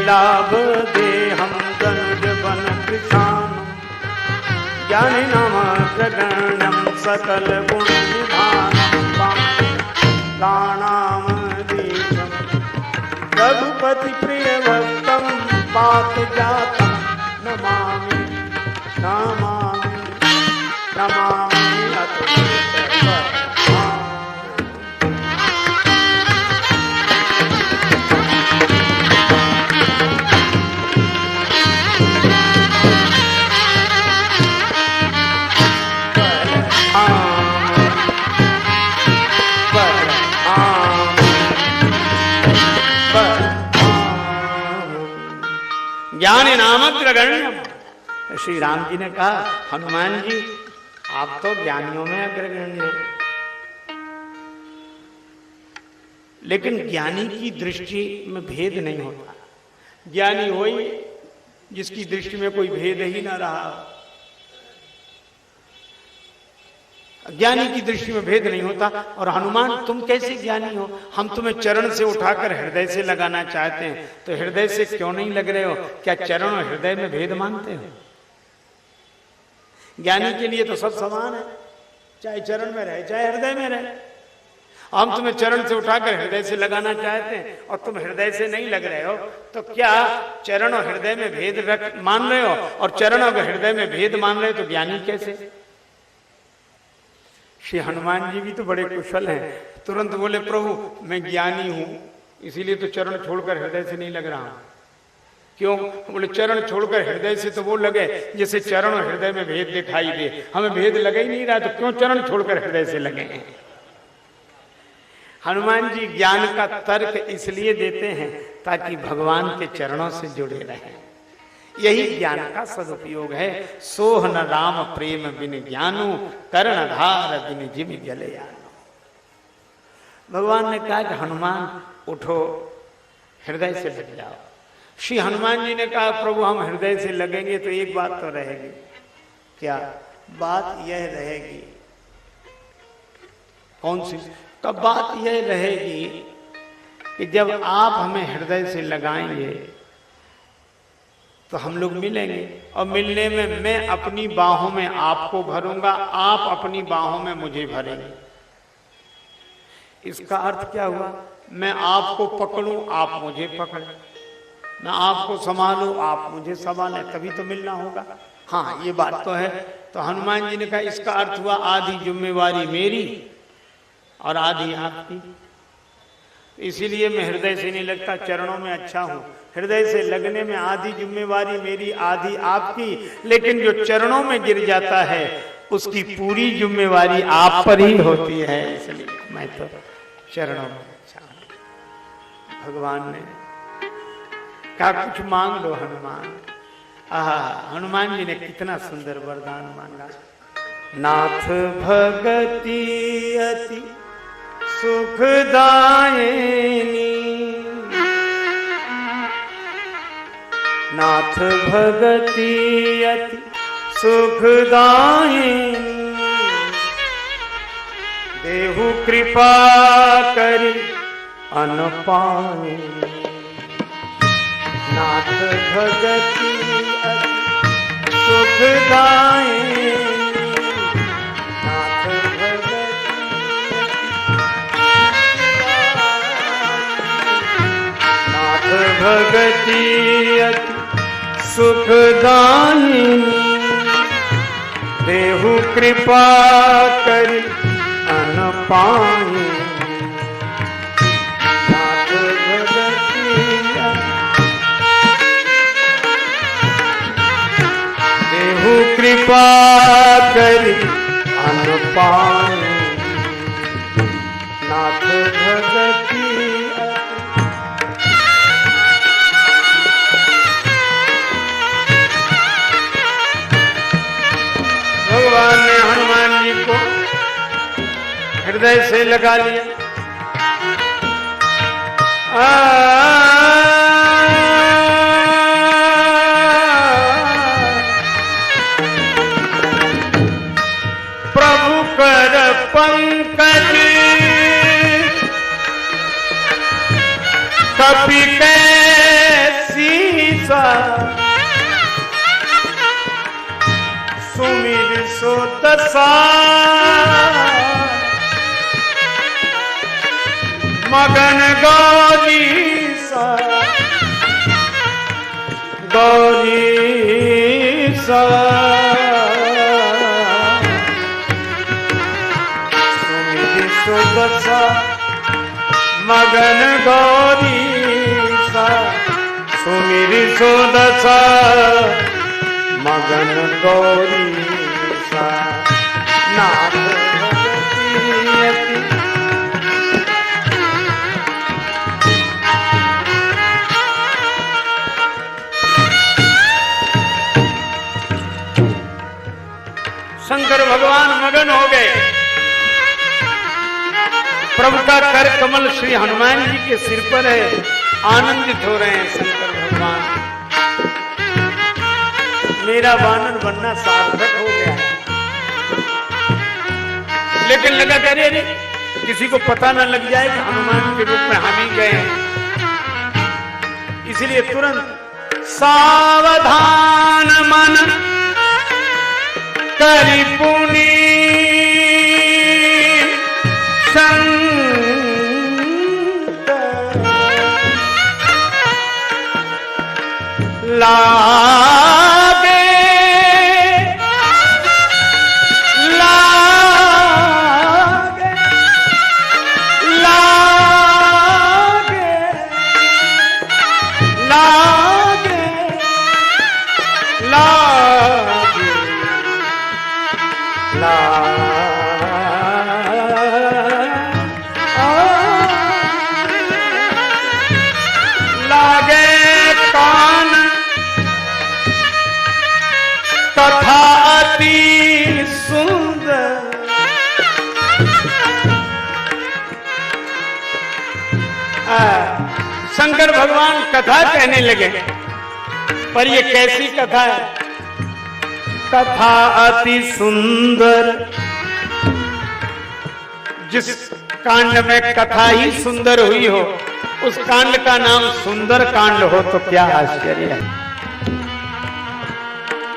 लाभ दे हम धनुज बन कृषाण ज्ञानी नामग्रगण्यम सकल गुण निधानम प्राणामधीशम रघुपति प्रिय भक्तम पात जातम नमामि नमामि नमामि ज्ञानी नामग्रगण्यम। श्री राम जी ने कहा हनुमान जी आप तो ज्ञानियों में अग्रगण्य हैं, लेकिन ज्ञानी की दृष्टि में भेद नहीं होता। ज्ञानी वही जिसकी दृष्टि में कोई भेद ही ना रहा। ज्ञानी की दृष्टि में भेद नहीं होता। और हनुमान तुम कैसे ज्ञानी हो? हम तुम्हें चरण से उठाकर हृदय से लगाना चाहते हैं, तो हृदय से क्यों नहीं लग रहे हो? क्या चरण और हृदय में भेद मानते हो? ज्ञानी के लिए तो सब समान है, चाहे चरण में रहे चाहे हृदय में रहे। हम तुम्हें चरण से उठाकर हृदय से लगाना चाहते हैं और तुम हृदय से नहीं लग रहे हो, तो क्या चरण और हृदय में भेद मान रहे हो? और चरण और हृदय में भेद मान रहे हो तो ज्ञानी कैसे? श्री हनुमान जी भी तो बड़े कुशल हैं, तुरंत बोले प्रभु मैं ज्ञानी हूं, इसीलिए तो चरण छोड़कर हृदय से नहीं लग रहा हूं। क्यों? बोले चरण छोड़कर हृदय से तो वो लगे जैसे चरण और हृदय में भेद दिखाई दे। हमें भेद लग ही नहीं रहा, तो क्यों चरण छोड़कर हृदय से लगे? हनुमान जी ज्ञान का तर्क इसलिए देते हैं ताकि भगवान के चरणों से जुड़े रहें। यही ज्ञान का सदुपयोग है। सोह न राम प्रेम बिन ज्ञानु कर्णधार बिन जिम जलयानु। भगवान ने कहा कि हनुमान उठो हृदय से लग जाओ। श्री हनुमान जी ने कहा प्रभु हम हृदय से लगेंगे तो एक बात तो रहेगी। क्या बात? यह रहेगी। कौन सी? कब बात यह रहेगी कि जब आप हमें हृदय से लगाएंगे तो हम लोग मिलेंगे, और मिलने में मैं अपनी बाहों में आपको भरूंगा, आप अपनी बाहों में मुझे भरेंगे। इसका अर्थ क्या हुआ? मैं आपको पकड़ूं आप मुझे पकड़ें, मैं आपको संभालूं आप मुझे संभालें, तभी तो मिलना होगा। हाँ ये बात तो है। तो हनुमान जी ने कहा इसका अर्थ हुआ आधी जिम्मेवारी मेरी और आधी आपकी। इसीलिए मैं हृदय से नहीं लगता, चरणों में अच्छा हूं। हृदय से लगने में आधी जिम्मेवारी मेरी आधी आपकी, लेकिन जो चरणों में गिर जाता है उसकी पूरी जिम्मेवारी आप पर ही होती है। इसलिए मैं तो चरणों में अच्छा हूं। भगवान ने कहा कुछ मांग लो हनुमान। हनुमान जी ने कितना सुंदर वरदान मांगा। नाथ भगति अति सुखदायिनी, नाथ भगति अति सुखदायिनी, देहु कृपा करि अनपायिनी। नाथ भगति अति सुखदायिनी, नाथ भगति नाथ भगति अति सुखदायिनी, देहु कृपा करि अनपायिनी। नाथ भगति देहु कृपा करि अनपायिनी। नाथ भगति भगवान ने हनुमान जी को हृदय से लगा लिया। प्रभु कर पंकज कपि कैसी सो दशा मगन गौरी सा गौरी सा सुमिरि सो दशा मगन गौरी सा सुमिरि सो दशा मगन गौरी सा नाथ भगति शंकर भगवान मगन हो गए। प्रभु का कर कमल श्री हनुमान जी के सिर पर है, आनंदित हो रहे हैं शंकर भगवान। मेरा वानर बनना सार्थक हो गया। लेकिन लगा कह रहे किसी को पता न लग जाए कि हनुमान के रूप में हम ही गए हैं, इसलिए तुरंत सावधान मन करि पुनि लागे लागे लागे लागे लागे लागे कान कथा अति सुंदर। शंकर भगवान कथा कहने लगे, पर ये कैसी कथा है? कथा अति सुंदर। जिस कांड में कथा ही सुंदर हुई हो, उस कांड का नाम सुंदर कांड हो तो क्या आश्चर्य है।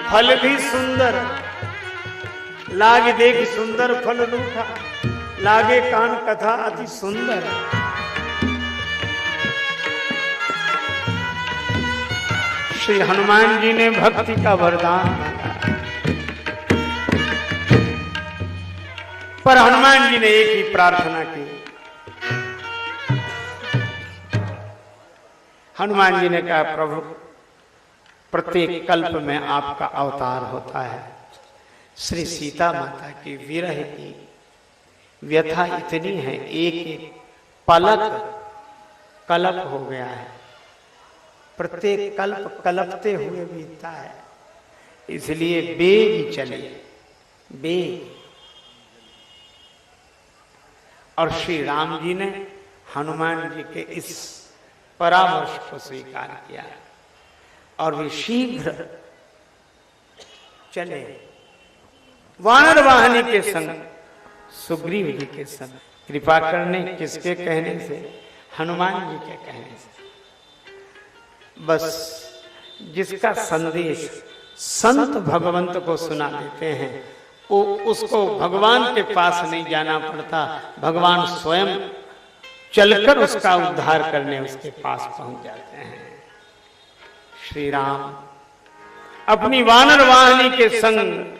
फल भी सुंदर, लाग देख सुंदर फल रूठा, लागे कान कथा अति सुंदर। श्री हनुमान जी ने भक्ति का वरदान मांगा, पर हनुमान जी ने एक ही प्रार्थना की। हनुमान जी ने कहा, प्रभु प्रत्येक कल्प में आपका अवतार होता है। श्री सीता माता की विरह की व्यथा इतनी है, एक एक पलक कल्प हो गया है। प्रत्येक कल्प कल्पते हुए बीतता है, इसलिए बेग चलिए बेग। और श्री राम जी ने हनुमान जी के इस परामर्श को स्वीकार किया और वे शीघ्र चले वानर वाहनी के संग, सुग्रीव जी के संग। कृपा करने किसके कहने से? हनुमान जी के कहने से। बस जिसका संदेश संत भगवंत को सुना देते हैं, वो उसको भगवान के पास नहीं जाना पड़ता, भगवान स्वयं चलकर उसका उद्धार करने उसके पास पहुंच जाते हैं। श्री राम अपनी वानर वाहिनी के संग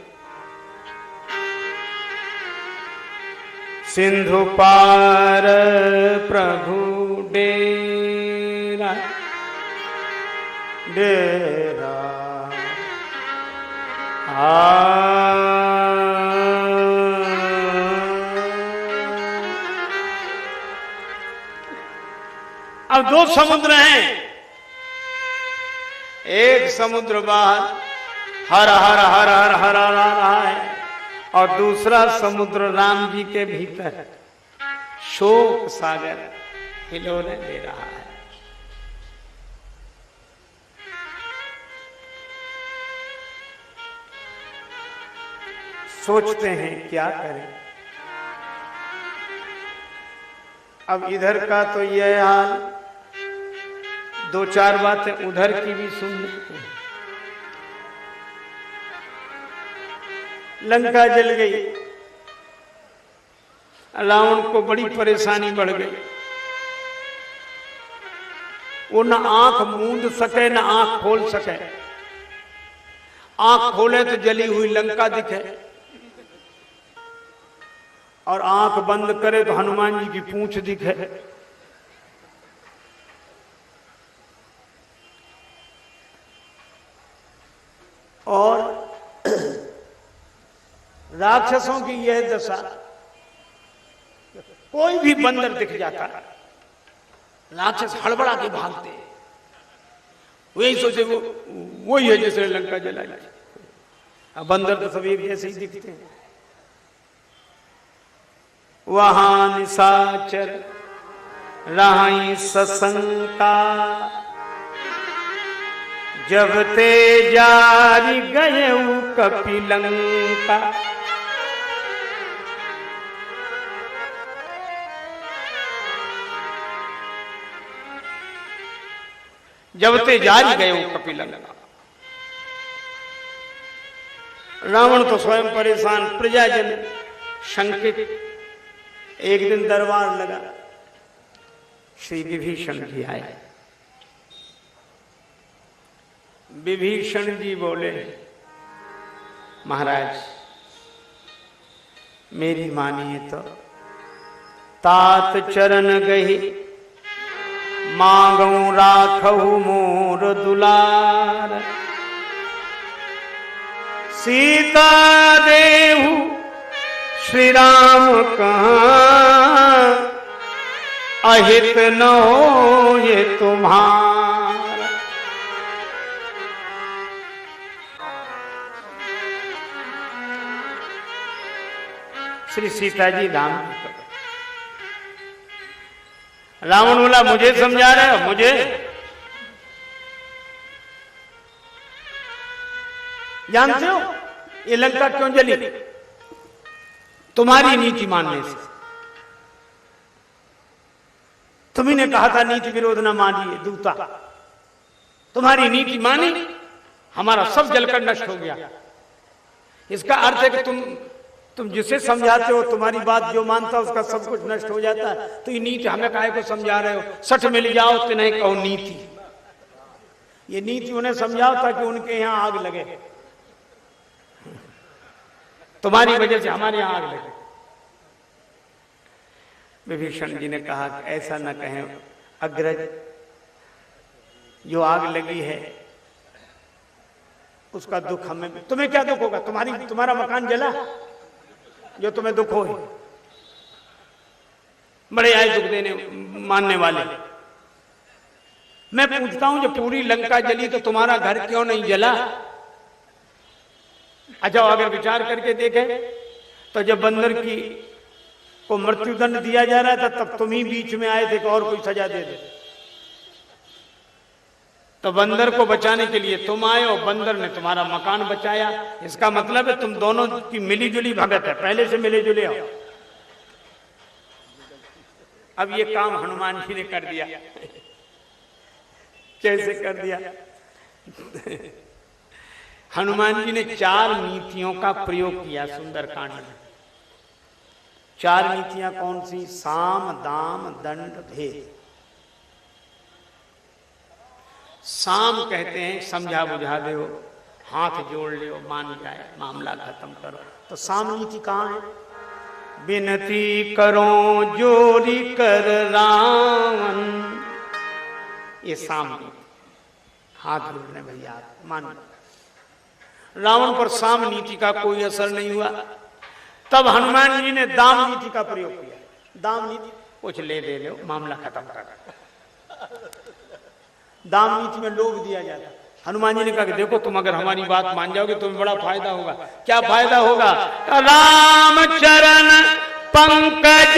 सिंधु पार प्रभु डेरा डेरा अब दो समुद्र हैं, एक समुद्र बाहर हर हर हर हर हर रहा है और दूसरा समुद्र राम जी के भीतर शोक सागर हिलोने दे रहा है। सोचते हैं क्या करें। अब इधर का तो यह हाल, दो चार बातें उधर की भी सुन लेते हैं। लंका जल गई। रावण को बड़ी परेशानी बढ़ गई। वो न आंख मूंद सके न आंख खोल सके। आंख खोले तो जली हुई लंका दिखे और आंख बंद करे तो हनुमान जी की पूंछ दिखे। और राक्षसों की यह दशा, कोई भी बंदर दिख जाता राक्षस हड़बड़ा के भागते। वही सोचे वो ही है जैसे लंका जलाई। अब बंदर तो सब एक जैसे ही दिखते हैं। वहां निशाचर रहाई सशंका, जब ते जारी गए कपिलंका। जब ते जारी गए कपिलंका। रावण तो स्वयं परेशान, प्रजाजन शंकित। एक दिन दरबार लगा, श्री विभीषण जी आए। विभीषण जी बोले, महाराज मेरी मानिए तो तात चरण गही, मांगू राखहु मोर दुलार। सीता देहु श्री राम कहाँ, अहित न हो ये तुम्हारा। श्री सीता जी राम जी। रावण बोला, मुझे समझा रहे हो? मुझे जानते हो ये लंका क्यों जली? तुम्हारी नीति मानने से। तुम्ही ने कहा था नीति विरोध न मानिए दूता। तुम्हारी नीति मानी, हमारा सब जलकर नष्ट हो गया। इसका अर्थ है कि तुम जिसे समझाते हो, तुम्हारी बात जो मानता है उसका सब कुछ नष्ट हो जाता है। तो ये नीति हमें काहे को समझा रहे हो? सठ मिल जाओ तो नहीं कहो नीति। ये नीति उन्हें समझाओ ताकि उनके यहां आग लगे। तुम्हारी वजह से हमारे यहां आग लगे। विभीषण जी ने कहा कि ऐसा न कहें अग्रज, जो आग लगी है उसका दुख हमें। तुम्हें क्या दुख होगा? तुम्हारा मकान जला, जो तुम्हें दुख हो। बड़े आए दुख देने मानने वाले। मैं पूछता हूं, जब पूरी लंका जली तो तुम्हारा घर क्यों नहीं जला? अच्छा, अगर विचार करके देखें तो जब बंदर को मृत्युदंड दिया जा रहा था तब तुम ही बीच में आए थे कि और कोई सजा दे दे। तो बंदर को बचाने के लिए तुम आए और बंदर ने तुम्हारा मकान बचाया। इसका मतलब है तुम दोनों की मिली जुली भगत है, पहले से मिले जुले हो। अब ये काम हनुमान जी ने कर दिया। कैसे कर दिया? हनुमान जी ने 4 नीतियों का प्रयोग किया सुंदरकांड में। 4 नीतियां कौन सी? साम, दाम, दंड, भेद। साम कहते हैं समझा बुझा दो, हाथ जोड़ लो, मान जाए, मामला खत्म करो। तो साम नीति कहां है? विनती करो जोरी कर रावण, ये साम नीति। हाथ जोड़ने भैया, मान। रावण पर साम नीति का कोई असर नहीं हुआ। तब हनुमान जी ने दाम नीति का प्रयोग किया। दाम नीति, कुछ ले दे लो, मामला खत्म कर। दाम नीति में लोभ दिया जाता। हनुमान जी ने कहा कि देखो, तुम अगर हमारी बात मान जाओगे तो तुम्हें बड़ा फायदा होगा। क्या फायदा होगा? राम चरण पंकज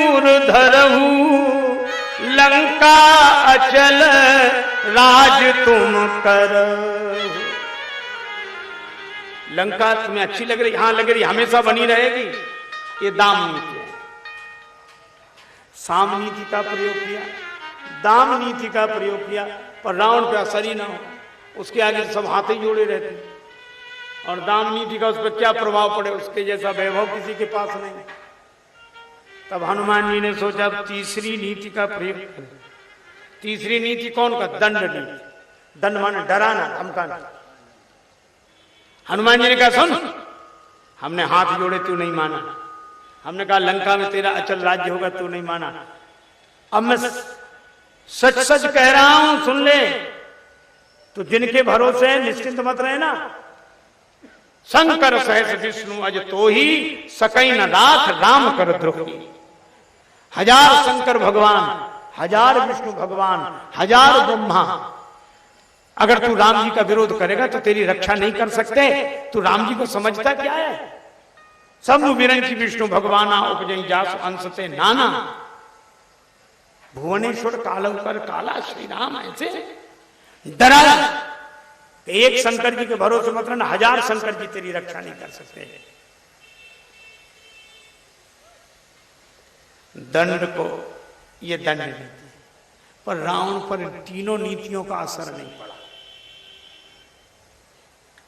उर्धरहु, लंका अचल राज तुम कर। लंका तुम्हें अच्छी लग रही? हाँ लग रही, हमेशा बनी रहेगी। ये दाम नीति है। साम नीति का प्रयोग किया, दाम नीति का प्रयोग किया, पर रावण पे असर ही ना हो। उसके आगे सब हाथ ही जोड़े रहते और दाम नीति का उस पर क्या प्रभाव पड़े, उसके जैसा वैभव किसी के पास नहीं। तब हनुमान जी ने सोचा तीसरी नीति का प्रयोग करें। तीसरी नीति कौन का? दंड नीति। दंड माने डराना, धमकाना। हनुमान जी ने कहा सुन, हमने हाथ जोड़े तू नहीं माना, हमने कहा लंका में तेरा अचल राज्य होगा तू नहीं माना, अब मैं सच सच कह रहा हूं सुन ले, तो जिनके भरोसे निश्चिंत मत रहे ना। शंकर सहस विष्णु अज तो ही सकई न राख राम कर द्रोही। हजार शंकर भगवान, हजार विष्णु भगवान, हजार ब्रह्मा, अगर तू राम जी का विरोध करेगा तो तेरी रक्षा नहीं कर सकते। तू राम जी को समझता क्या है? शंभु विरंची विष्णु भगवाना उपजई जास अंशते नाना, भुवनेश्वर कालवकर काला श्री राम। ऐसे डरा एक शंकर जी के भरोसे मत रहना, हजार शंकर जी तेरी रक्षा नहीं कर सकते। दंड को ये दंड नीति, पर रावण पर तीनों नीतियों का असर नहीं पड़ा।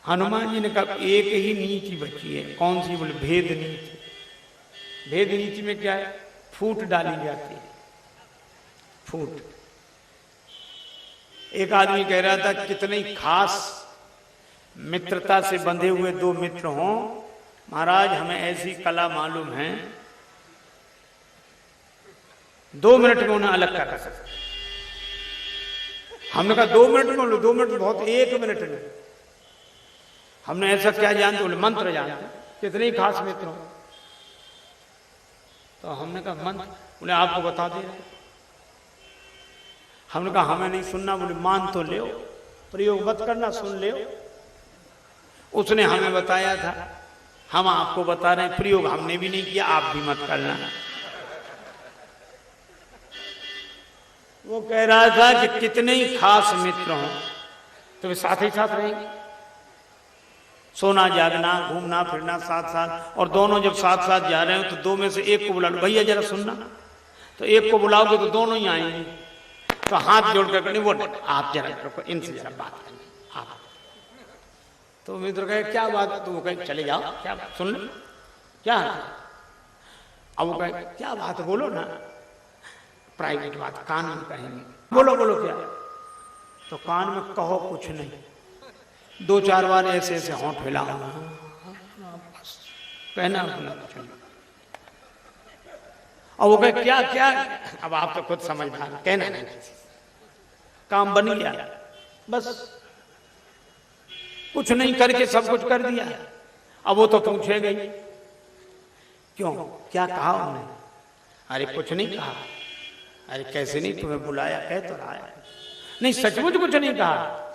हनुमान जी ने कहा एक ही नीति बची है। कौन सी? बोले भेद नीति। भेद नीति में क्या है? फूट डाली जाती है, फूट। एक आदमी कह रहा था कितनी खास मित्रता से बंधे हुए दो मित्र हों, महाराज हमें ऐसी कला मालूम है, 2 मिनट में उन्हें अलग कर सकते। हमने कहा 2 मिनट में? 2 मिनट बहुत, 1 मिनट में। हमने ऐसा क्या जानते? बोले मंत्र जानते। कितने ही खास मित्र हो? तो हमने कहा मंत्र। बोले आपको बता दे। हमने कहा हमें नहीं सुनना। बोले मान तो ले, प्रयोग मत करना, सुन ले। उसने हमें बताया था, हम आपको बता रहे हैं, प्रयोग हमने भी नहीं किया, आप भी मत करना। वो कह रहा था कि कितने ही खास मित्र हों तो वे साथ ही साथ रहेंगे, सोना जागना, घूमना फिरना साथ साथ। और दोनों जब साथ साथ जा रहे हो तो 2 में से एक को बुला लो, भैया जरा सुनना। तो एक को बुलाओगे तो दोनों ही आएंगे। तो हाथ जोड़कर नहीं, वो आप जरा रुको, इनसे जरा बात करना आप। तो मित्र कहे क्या बात है? तो वो कहे चले जाओ, क्या बात सुन लो, क्या? अब वो कहे क्या बात बोलो ना, प्राइवेट बात, कान में कहेंगे। बोलो बोलो क्या? तो कान में कहो कुछ नहीं, 2-4 बार ऐसे ऐसे होंठ हिलाओ, कहना अपना कुछ नहीं। और वो कहे क्या क्या? अब आप तो खुद समझदार, कहना नहीं, काम बन गया, बस कुछ नहीं करके सब कुछ कर दिया। अब वो तो पूछेगा ही क्यों, क्या कहा उन्होंने? अरे कुछ नहीं कहा। अरे कैसे नहीं, तुम्हें बुलाया, कह तो रहा है। नहीं सचमुच कुछ नहीं कहा।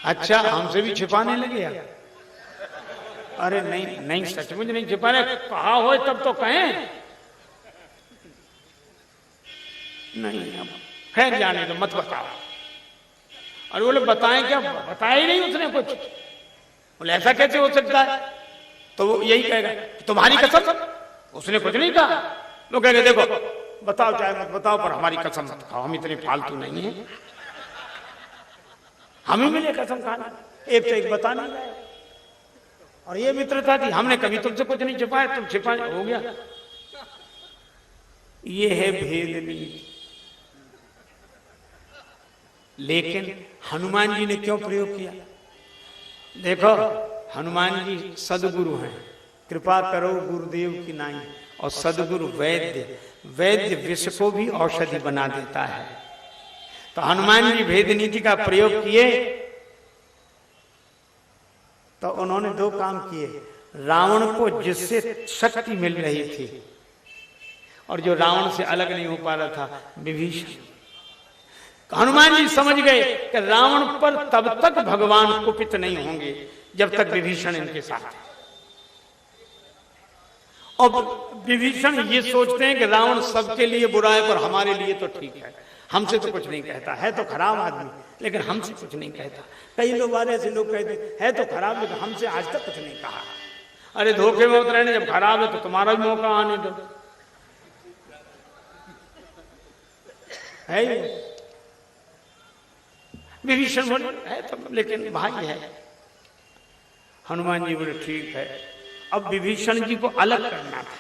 अच्छा हमसे भी छिपाने लगे? अरे नहीं नहीं सचमुच नहीं छिपाने, कहा हो तब तो कहें। नहीं अब खैर जाने दो, मत बताओ। और बोले बताएं क्या? बताया ही नहीं उसने कुछ। बोले ऐसा कैसे हो सकता है? तो वो यही कहेगा तुम्हारी कसम, उसने कुछ नहीं कहा। वो कहेंगे देखो बताओ चाहे मत बताओ, पर हमारी कसम मत खाओ, हम इतने फालतू नहीं है, हमें मिले कसम खाना। एक तो एक बता नहीं गए। और ये मित्रता थी, हमने कभी तुमसे कुछ नहीं छिपाया, तुम छिपाए, हो गया। ये है भेद नीति। लेकिन हनुमान जी ने क्यों प्रयोग किया? देखो हनुमान जी सदगुरु हैं, कृपा करो गुरुदेव की नाई। और सदगुरु वैद्य, वैद्य विष को भी औषधि बना देता है। तो हनुमान जी भेद नीति का प्रयोग किए तो उन्होंने 2 काम किए। रावण को जिससे शक्ति मिल रही थी और जो रावण से अलग नहीं हो पा रहा था, विभीषण। हनुमान जी समझ गए कि रावण पर तब तक भगवान कुपित नहीं होंगे जब तक विभीषण इनके साथ है। और विभीषण ये सोचते हैं कि रावण सबके लिए बुरा है पर हमारे लिए तो ठीक है, हमसे तो कुछ नहीं कहता है, तो खराब आदमी लेकिन हमसे कुछ नहीं कहता। कई लोग ऐसे लोग कहते है तो खराब लेकिन हमसे आज तक कुछ नहीं कहा। अरे धोखे में उतरे, जब खराब है तो तुम्हारा भी मौका आने दो। है विभीषण बोले है तो, लेकिन भाई है। हनुमान जी बोले ठीक है। अब विभीषण जी को अलग करना था,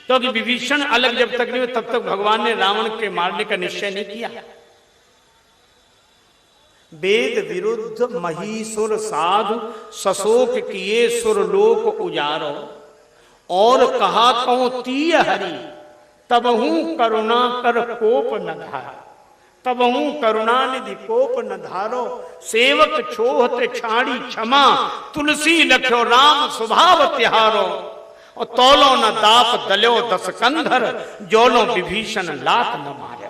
क्योंकि विभीषण अलग जब तक नहीं हुए तब तक भगवान ने रावण के मारने का निश्चय नहीं किया। वेद विरुद्ध महीसुर साधु सशोक किए सुरलोक उजारो, और कहा कहो तीय हरि तबहू करुणा कर कोप न धारो, तबहू करुणा निधि कोप न धारो, सेवक छोहते छाड़ी क्षमा तुलसी लख्यो राम स्वभाव तिहारो, और तौलो न दाप दल्यो दस कंधर, जोलो विभीषण लात न मारे।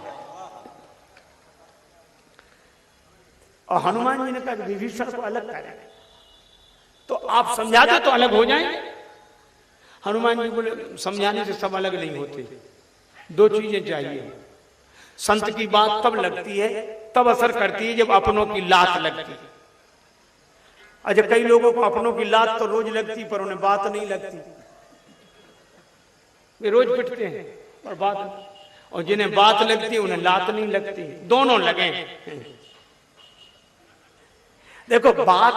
और हनुमान जी ने कहा विभीषण को अलग करें, तो आप समझाते तो अलग हो जाएंगे। हनुमान जी बोले समझाने से सब अलग नहीं होते, दो चीजें चाहिए। संत की बात तब लगती है, तब असर करती है जब अपनों की लात लगती है। अच्छा, कई लोगों को अपनों की लात तो रोज लगती पर उन्हें बात नहीं लगती, वे रोज पिटते हैं और बात, और जिन्हें बात लगती है उन्हें लात नहीं लगती, दोनों लगे। देखो बात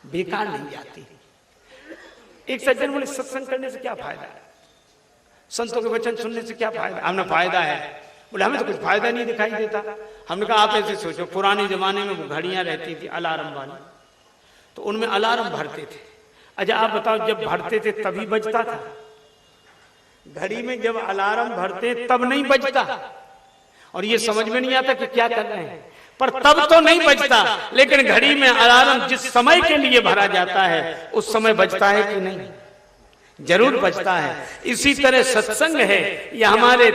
बेकार नहीं जाती। एक सज्जन बोले सत्संग करने से क्या फायदा है, संतों के वचन सुनने से क्या फायदा? हमने फायदा है, बोले हमें तो कुछ फायदा नहीं दिखाई देता। हमने कहा आप ऐसे सोचो, पुराने जमाने में वो घड़ियां रहती थी अलार्म वाली, तो उनमें अलार्म भरते थे। अच्छा आप बताओ, जब भरते थे तभी बजता था? घड़ी में जब अलार्म भरते तब नहीं बजता, और ये समझ में नहीं आता कि क्या कर रहे हैं, पर तब तो नहीं बजता। लेकिन घड़ी में अलार्म जिस समय के लिए भरा जाता है उस समय बजता है कि नहीं? जरूर बजता है। इसी तरह सत्संग है, यह हमारे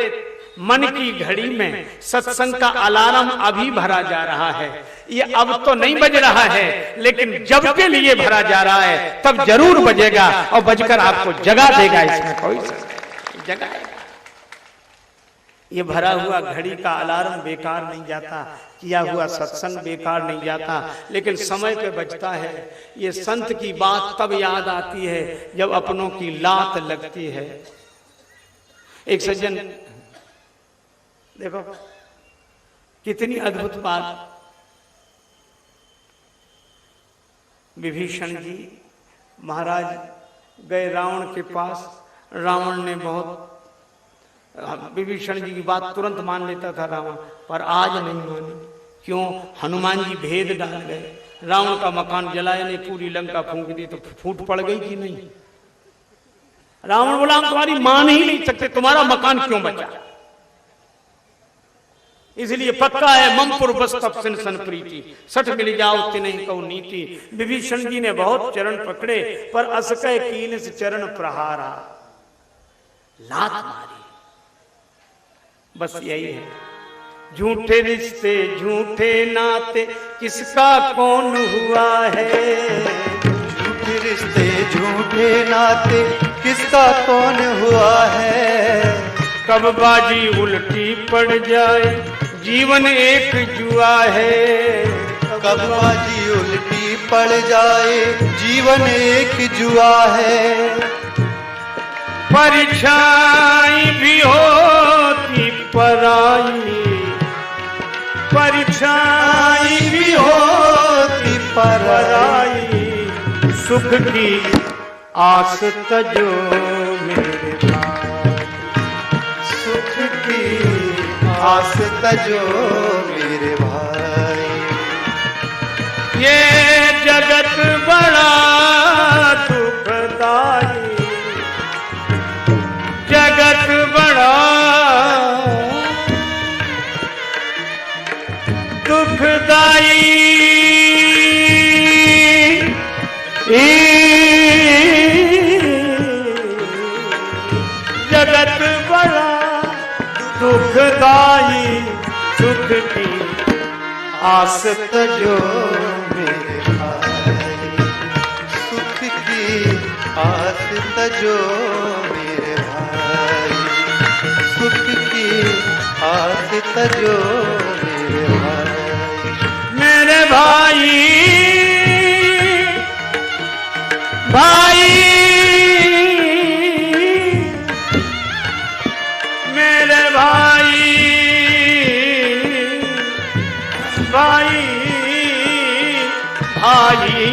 मन की घड़ी में सत्संग का अलार्म अभी भरा जा रहा है। ये अब तो नहीं बज रहा है, लेकिन जब के लिए भरा जा रहा है तब जरूर बजेगा, और बजकर आपको जगा देगा, इसमें कोई जगाएगा। ये भरा हुआ घड़ी का अलार्म बेकार नहीं जाता, किया हुआ सत्संग बेकार नहीं जाता, लेकिन समय पे बजता है। ये संत की बात तब याद आती है जब अपनों की लात लगती है। एक सज्जन, देखो कितनी अद्भुत बात, विभीषण जी महाराज गए रावण के पास। रावण ने बहुत, विभीषण जी की बात तुरंत मान लेता था रावण, पर आज नहीं मानी। क्यों? हनुमान जी भेद डाल गए। रावण का मकान जलाया नहीं, पूरी लंका फूंक दी, तो फूट पड़ गई कि नहीं? रावण बोला हम तुम्हारी मान ही नहीं सकते, तुम्हारा मकान क्यों बचा? इसलिए पक्का है ममपुर बस तप सन प्रीति, सठ मिल जाओ नहीं कहू नीति। विभीषण जी ने बहुत चरण पकड़े, पर असकय कीन से चरण प्रहारा, लात मारी। बस यही है, झूठे रिश्ते झूठे नाते किसका कौन हुआ है, झूठे रिश्ते झूठे नाते किसका कौन हुआ है। कब बाजी उल्टी पड़ जाए जीवन एक जुआ है, कब बाजी उल्टी पड़ जाए जीवन एक जुआ है। परीक्षाएं भी होती पराई, परीक्षाएं भी होती पराई, सुख की आस तजो मेरे भाई, सुख की आस तजो मेरे भाई। ये जगत बड़ा दुखदाई, जगत बड़ा दुखदाई, जगत बड़ा दुखदाई, सुख की आस तजो मेरे भाई, सुख की आस तजो मेरे भाई, सुख की आस तजो मेरे भाई। मेरे भाई भाई मेरे भाई भाई भाई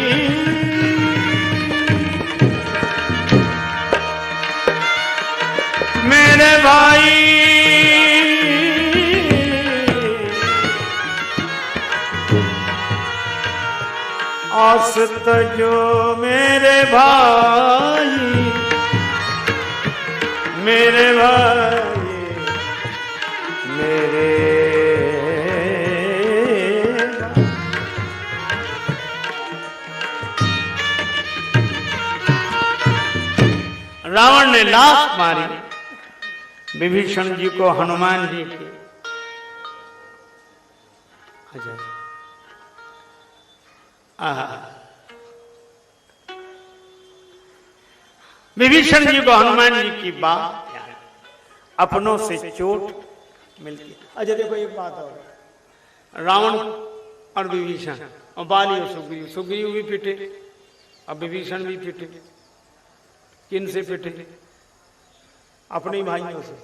पास तजो मेरे भाई, मेरे भाई, मेरे रावण ने लात मारी विभीषण जी को, हनुमान जी की। विभीषण जी को हनुमान जी की बात अपनों से चोट मिलती। अच्छा देखो एक बात और, रावण और विभीषण और बाली और सुग्रीव, सुग्रीव भी पिटे अब विभीषण भी पिटे। किन से पिटे? अपने ही भाइयों से।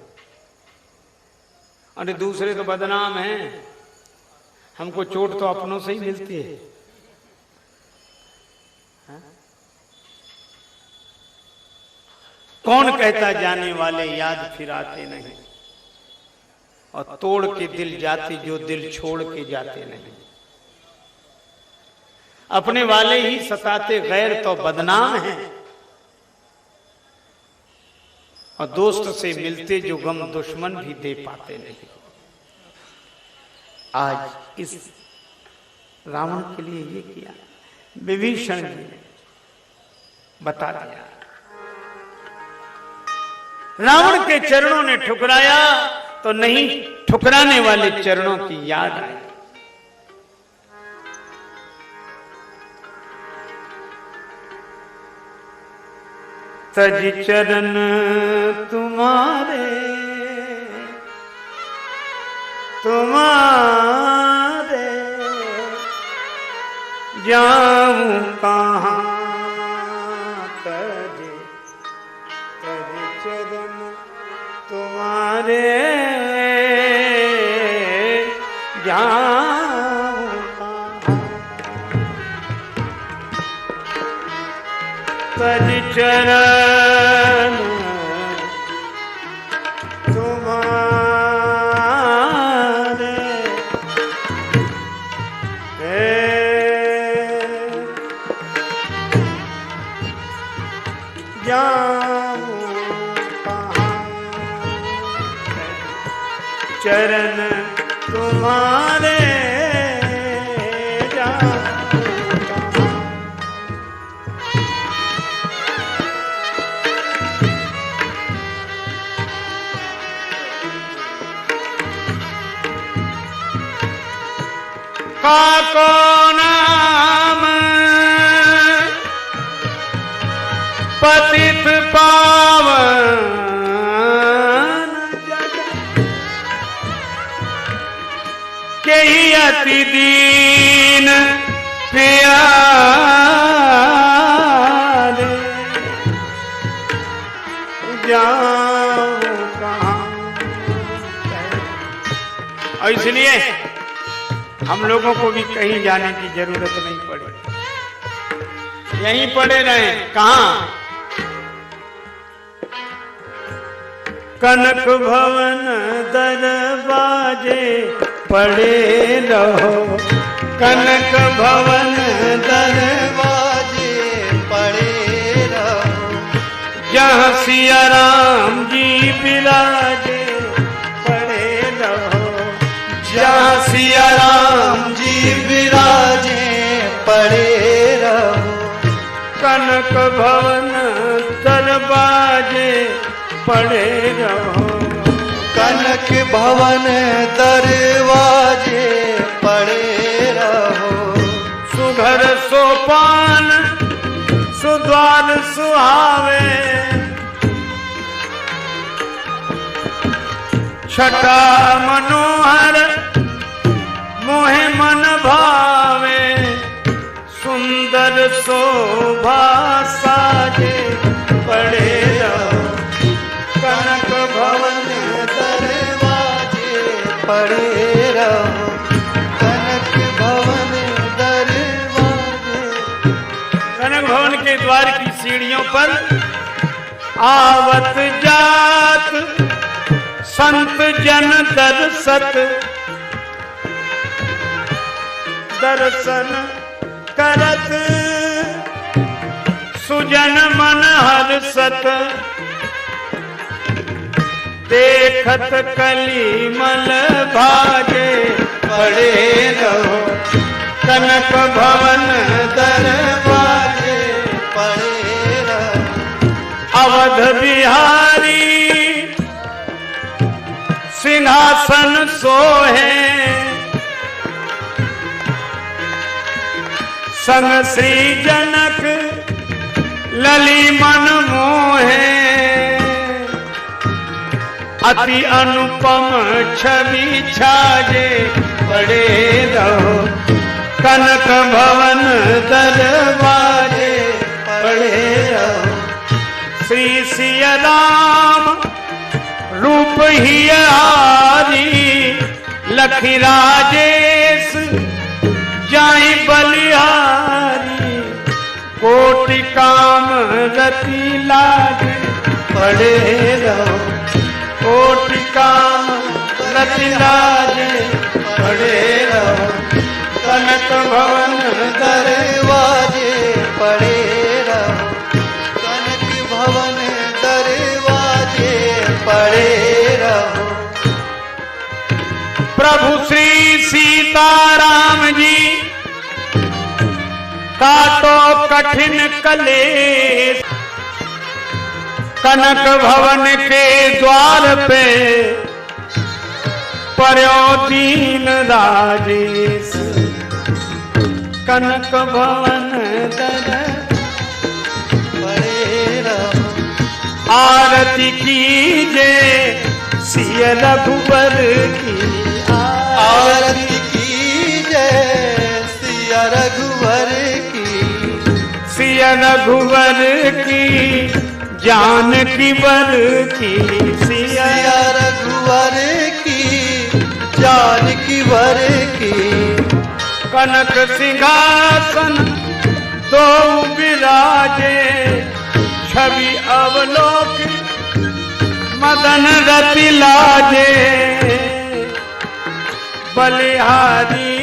अरे दूसरे तो बदनाम हैं, हमको चोट तो अपनों से ही मिलती है। कौन कहता जाने वाले याद फिर आते नहीं, और तोड़ के दिल जाते जो दिल छोड़ के जाते नहीं। अपने वाले ही सताते, गैर तो बदनाम हैं, और दोस्त से मिलते जो गम दुश्मन भी दे पाते नहीं। आज इस रावण के लिए ये किया विभीषण जी ने, बता दिया। रावण के चरणों ने ठुकराया तो नहीं ठुकराने वाले चरणों की याद आई। तज चरण तुम्हारे, तुम्हारे जाऊं कहाँ, तज चरण तुम्हारे जाऊं कहाँ, तज चरण चरण तुम्हारे काको नाम पतित पावन, के ही अति दीन प्यारे, जाऊं कहाँ। और इसलिए हम लोगों को भी कहीं जाने की जरूरत नहीं पड़ी, यहीं पड़े रहें। कहाँ? कनक भवन दरवाजे पड़े रहो, कनक भवन दरवाजे पड़े रहो, जहाँ सिया राम जी बिराजे पड़े रहो, जहाँ सिया राम जी विराजे पड़े रहो, कनक भवन दरवाजे पड़े रहो, कनक भवन दरवाजे पड़े रहो, सुघर सोपान सुद्वार सुहावे, छटा मनोहर मोहे मन भावे, सुंदर शोभा साजे पड़े रहो, कनक भवन दरवाजे पड़े रहो, कनक भवन दरवाजे। कनक भवन के द्वार की सीढ़ियों पर आवत जात संत जन दर्शत, दर्शन करत सुजन मन हर्षत देखत कलीमल भागे पड़े रहो कनक भवन दरवाजे पड़े रहो अवध बिहारी सिंहासन सोहे संग श्री जनक लली मन मोहे अति अनुपम छवि छाजे पड़े रहो कनक भवन दरवाजे पड़े रहो श्री सिया राम रूप ही हारी लखी राजेश जाई बलिहारी कोटि काम रति लागे पड़े रहो कोटि काम रति लागे पड़े रहो कनक भवन दरवाजे पड़े रहो कनक भवन दरवाजे पड़े रहो प्रभु श्री सीताराम जी काटो कठिन कलेश कनक भवन के द्वार पे पर्यो दीन राजेश कनक भवन दर पड़े रहो आरती कीजे सिय रघुवर की आरती की जय सिया रघुवर की सिय रघुवर की जानकी वर की सिया सिया रघुवर की जानकी वर की कनक सिंहासन दो विराजे छवि अवलोक मदन रति लाजे बलिहारी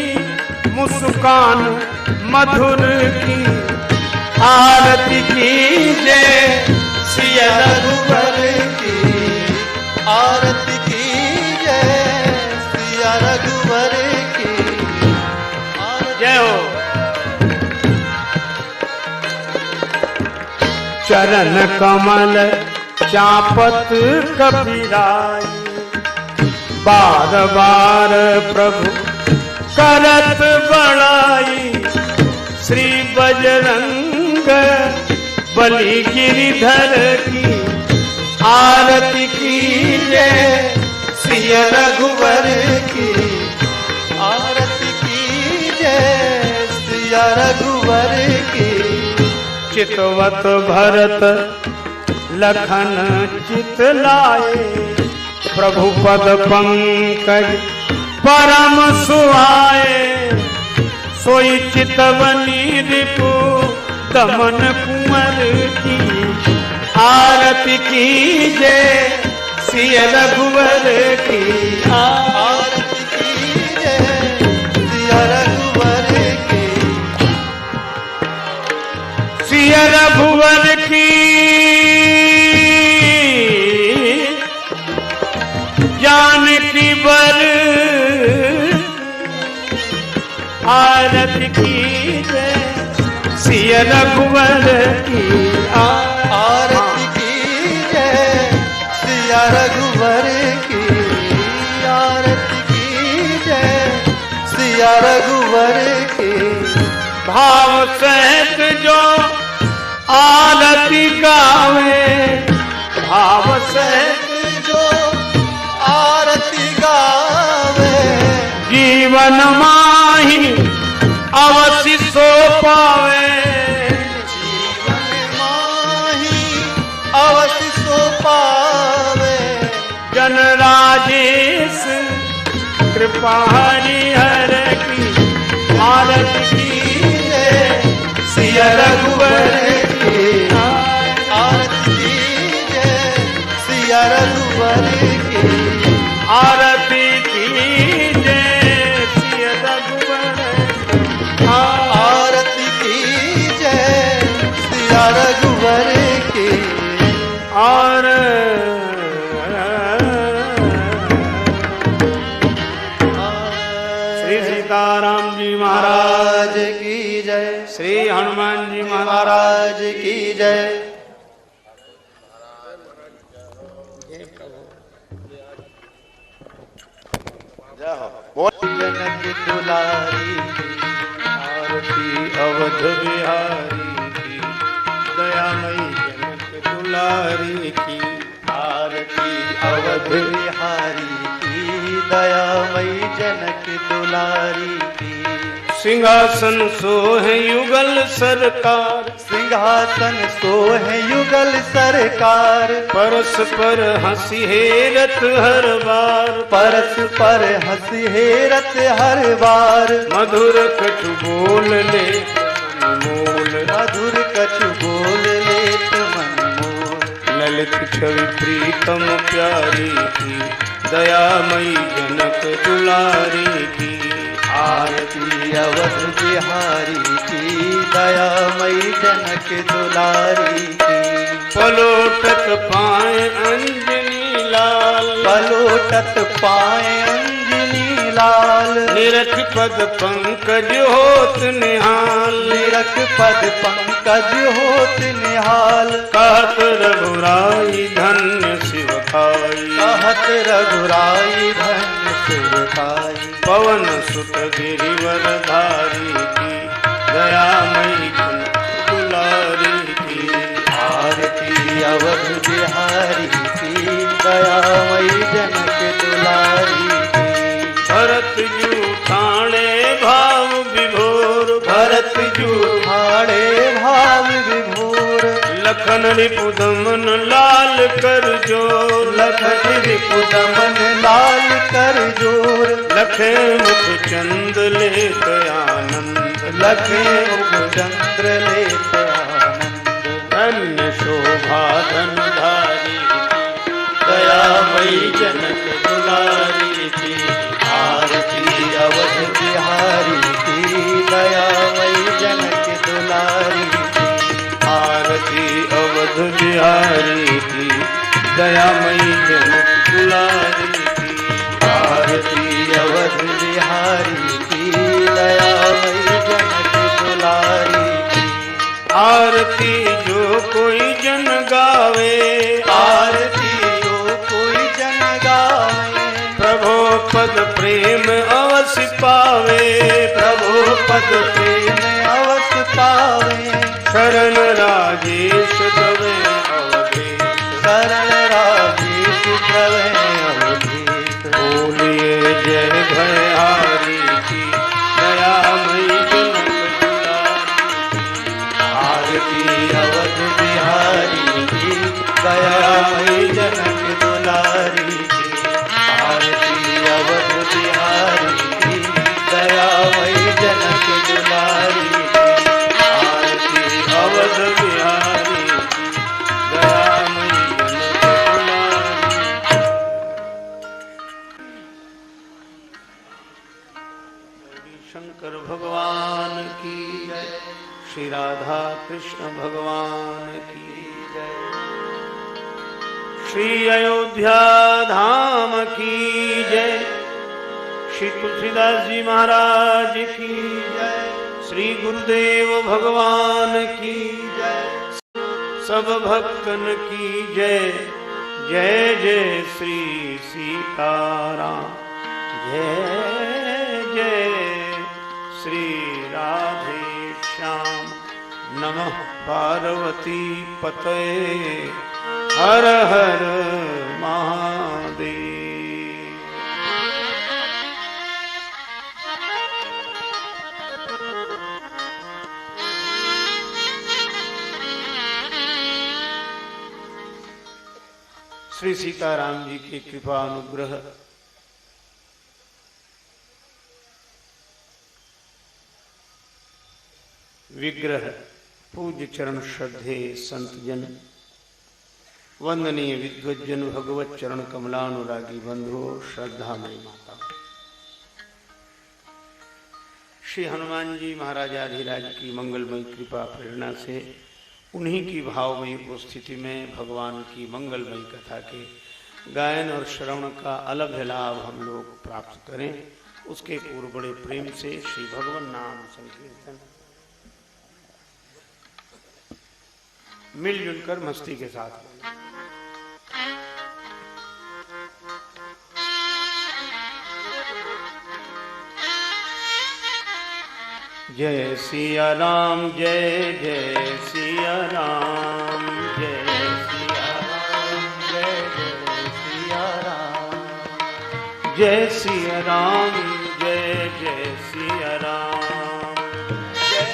मुस्कान मधुर की आरती की जय सिया रघुवर की आरती की जय सिया रघुवर की जय हो चरण कमल चापत कबीराई बार बार प्रभु करत बड़ाई श्री बजरंग बलि गिरिधर की आरती की जय सिय रघुवर की आरती की जय सिया रघुवर की चितवत भरत लखन चित लाए प्रभु पद पंकज परम सुहाए सोई चितवनी रिपु दमन कुंवर की आरती की जय सिय रघुवर की आरती की जय सिया रघुवर की सिय रघुवर की जानकी वर आरती की जय सिय रघुवर की आरती की जय सिया रघुवर की आरती की जय सिया रघुवर की भाव सहित जो आरती गावे भाव सहित जो आरती गावे जीवन माही अवश्य सो पावे जीवन माही अवश्य सो पावे जन राजेश कृपा हरिहर की आरती की जय सिय रघुवर की आरती की जय सिया रघुवर की आरती की जय सिय रघुवर आरती राजा रघुवर की। और श्री सीताराम जी महाराज की जय। श्री हनुमान जी महाराज की जय। जनक दुलारी आरती अवध बिहारी की दयामयी जनक दुलारी की। आरती अवध बिहारी की दयामयी जनक दुलारी की। सिंहासन सोहे युगल सरकार, सिंहासन सोहे युगल सरकार। परस पर हंसी हेरत हर बार, परस पर हंसी हेरत हर बार। मधुर कछु बोल ले मोल, मधुर कछु बोल लेत मन मोल। ललित छवि प्रीतम प्यारी की दयामयी जनक दुलारी की। आरती अवध बिहारी की दयामयी जनक दुलारी की। पलोटत पाए अंजनी लाल, पलोटत पाए अंजनी लाल। निरख पद पंकज होत निहाल, निरख पद पंकज होत निहाल। कहत रघुराई धन्य शिव खाई, कहत रघुराई धन्य शिव खाई। पवन सुत गिरिवर धारी की दयामयी जनक दुलारी की। आरती अवध बिहारी की दयामयी जनक दुलारी की। भरत जू ठाणे भाव विभोर, भरत जूठाणे भाव विभोर। लखन रिपुदमन लाल कर जोर, लखन रिपुदमन लाल कर जोर। लखे मुख चंद लेत आनंद, लखे मुख चंद्र लेत आनंद। धन्य शोभा धन धारी की दयामयी जनक दुलारी की। आरती अवध बिहारी की दयामयी जनक दुलारी की। आरती अवध बिहारी की दयामयी जनक दुलारी की। आरती अवध बिहारी की दयामयी जनक दुलारी की। आरती जो कोई जन गावे, आरती जो कोई जन गावे। प्रभु पद प्रेम अवश्य पावे, प्रभु पद प्रेम अवश्य पावे। शरण राजेश दवे अवधेश, शरण राजेश प्रवे अवधेश। बोलिए जय भयहारी की दयामयी जनक दुलारी। आरती अवध बिहारी की दयामयी जनक दुलारी की। आरती अवध बिहारी की दयामयी जनक दुलारी की। आरती अवध बिहारी की दयामयी जनक दुलारी। शंकर भगवान की जय, श्री राधा कृष्ण भगवान की जय, श्री अयोध्या धाम की जय, श्री तुलसीदास जी महाराज की जय, श्री गुरुदेव भगवान की जय, सब भक्तन की जय। जय जय श्री सीताराम, जय जय श्री राधे श्याम। नमः पार्वती पतये, हर हर महादेव। श्री सीताराम जी की कृपा अनुग्रह विग्रह पूज्य चरण श्रद्धे संत जन, वंदनीय विद्वज्जन, भगवत चरण कमलानुरागी बंधु, श्रद्धामयी माता, श्री हनुमान जी महाराजाधिराज की मंगलमयी कृपा प्रेरणा से उन्हीं की भावमयी उपस्थिति में भगवान की मंगलमयी कथा के गायन और श्रवण का अलग लाभ हम लोग प्राप्त करें, उसके पूर्व बड़े प्रेम से श्री भगवान नाम संकीर्तन मिलजुल कर मस्ती के साथ। जय सिया राम, जय जय सिया राम, जय सिया राम, जय जय सिया राम, जय सिया राम, जय जय सिया राम, जय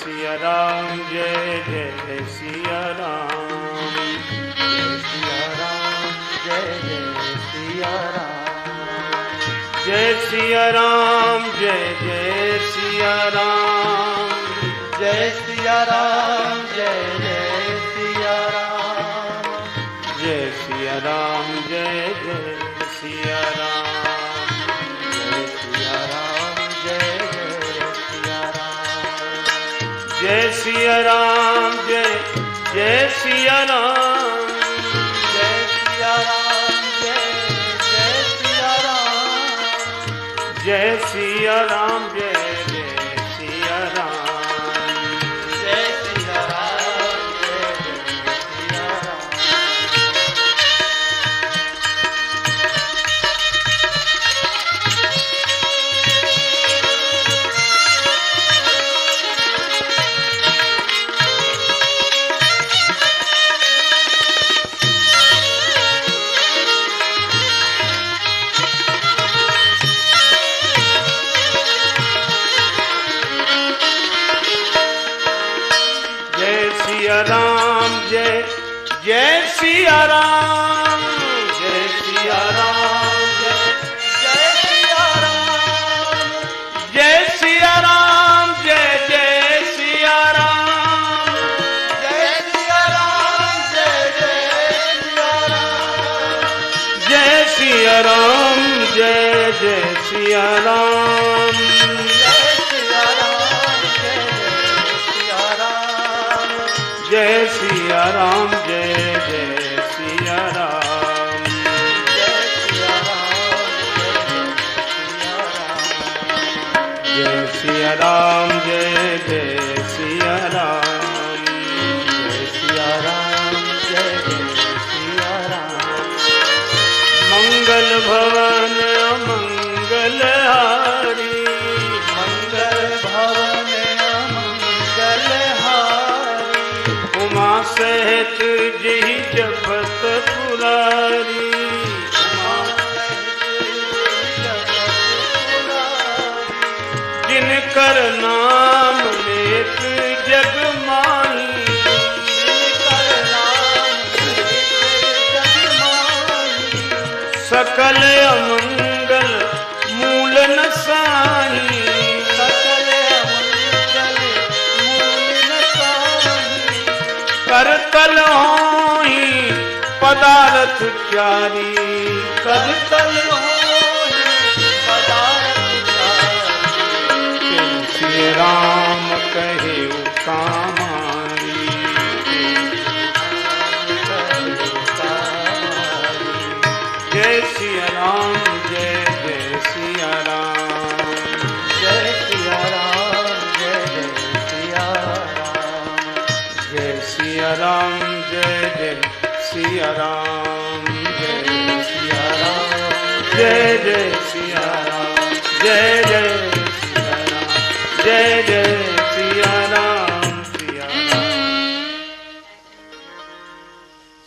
सिया राम, जय जय सिया राम, जय सिया राम, जय जय सिया राम, जय सिया राम, जय जय सिया राम, जय सिया राम, जय जय सिया राम, जय सिया राम, जय जय सिया राम, जय सिया राम, जय जय सिया राम, जय सिया राम, जय जय सिया राम, जय सिया राम, जय जय सिया राम, जय सिया राम, जय जय सिया राम, जय सिया राम, जय जय सिया राम, जय सिया राम, जय जय सिया राम। सिया राम, जय जय सिया राम, जय सिया राम, जय सिया राम, जय सिया राम, जय जय सिया राम, जय सिया राम, जय जय सिया राम, जय सिया राम, जय जय सिया राम, जय सिया राम, जय सिया राम, जय सिया राम, जय जय सिया राम, जय सिया राम, जय जय सिया राम, मंगल भवन मंगल हारी, मंगल भवन मंगल हारी, उमा सहित जही जपत पुरारी, जिनकर नाम लेत जग माही, सकल अमंगल मूल नसाही, करतल होई पदारथ चारी, करतल होई पदारथ चारी, श्री राम कहे कामारी, जय सिया राम, जय जय सिया राम, जय सिया राम, जय जय सिया राम, जय सिया राम, जय जय सिया राम, जय सिया राम, जय जय सिया राम, जय जय सिया राम, जय जय सिया राम, सिया राम।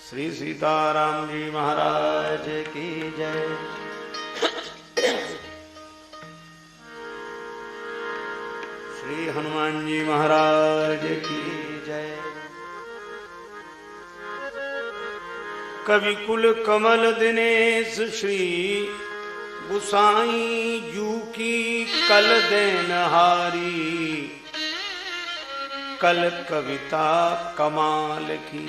श्री सीताराम जी महाराज राज की जय। श्री हनुमान जी महाराज की जय। कवि कुल कमल दिनेश श्री गुसाई जू की कल देनहारी, कल कविता कमाल की,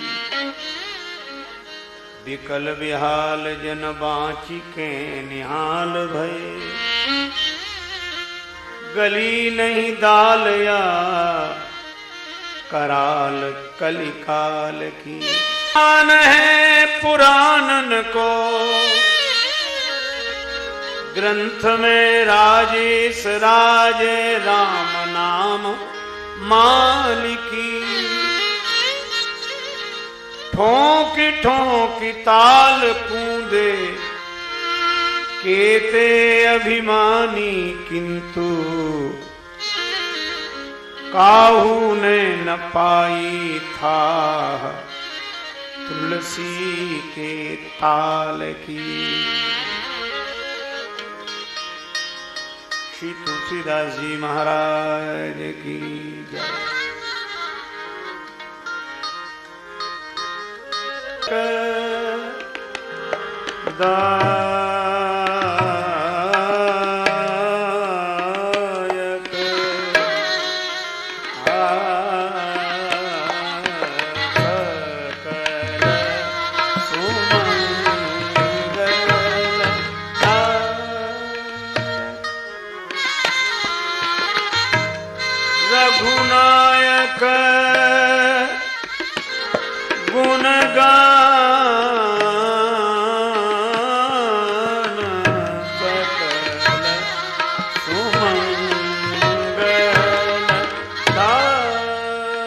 विकल विहाल जन बाँची के निहाल भय, गली नहीं दाल या कराल कलिकाल की। मान है पुराणन को ग्रंथ में राजेश राजे राम नाम मालिकी। ठोंकी ठोंकी ताल कूदे केते अभिमानी किंतु काहू ने न पाई था तुलसी के ताल की। श्री तुलसीदास जी महाराज की जय। रघुनायक गुणगान सकल सुमंगल दायक।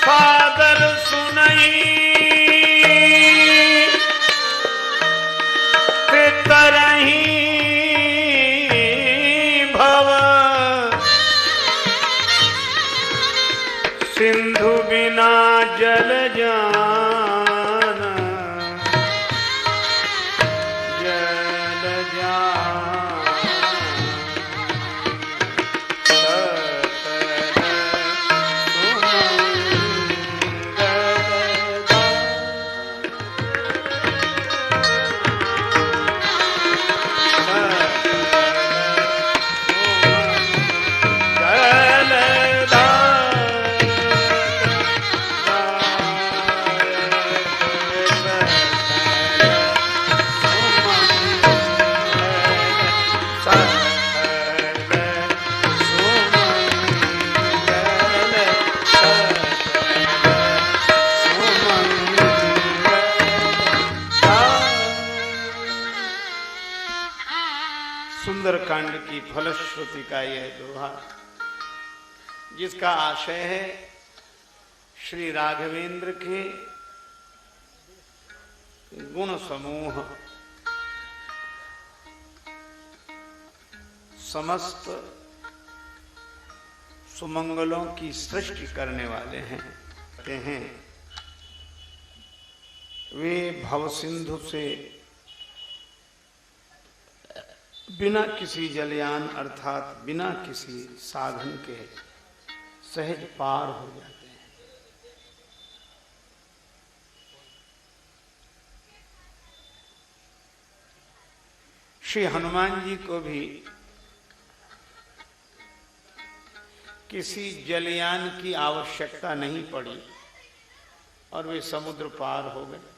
सादर सुनई तरही भव सिंधु बिना जल जान जल जान। सुंदरकांड की फलश्रुति का यह दोहा, जिसका आशय है श्री राघवेंद्र के गुण समूह समस्त सुमंगलों की सृष्टि करने वाले हैं। कहते हैं वे भवसिंधु से बिना किसी जलयान अर्थात बिना किसी साधन के सहज पार हो जाते हैं। श्री हनुमान जी को भी किसी जलयान की आवश्यकता नहीं पड़ी और वे समुद्र पार हो गए।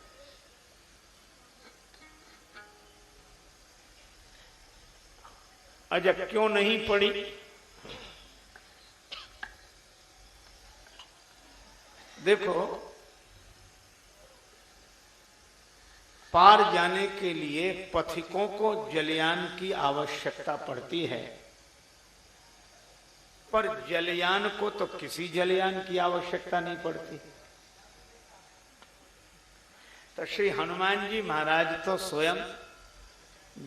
अच्छा, क्यों नहीं पड़ी? देखो, पार जाने के लिए पथिकों को जलयान की आवश्यकता पड़ती है, पर जलयान को तो किसी जलयान की आवश्यकता नहीं पड़ती। तो श्री हनुमान जी महाराज तो स्वयं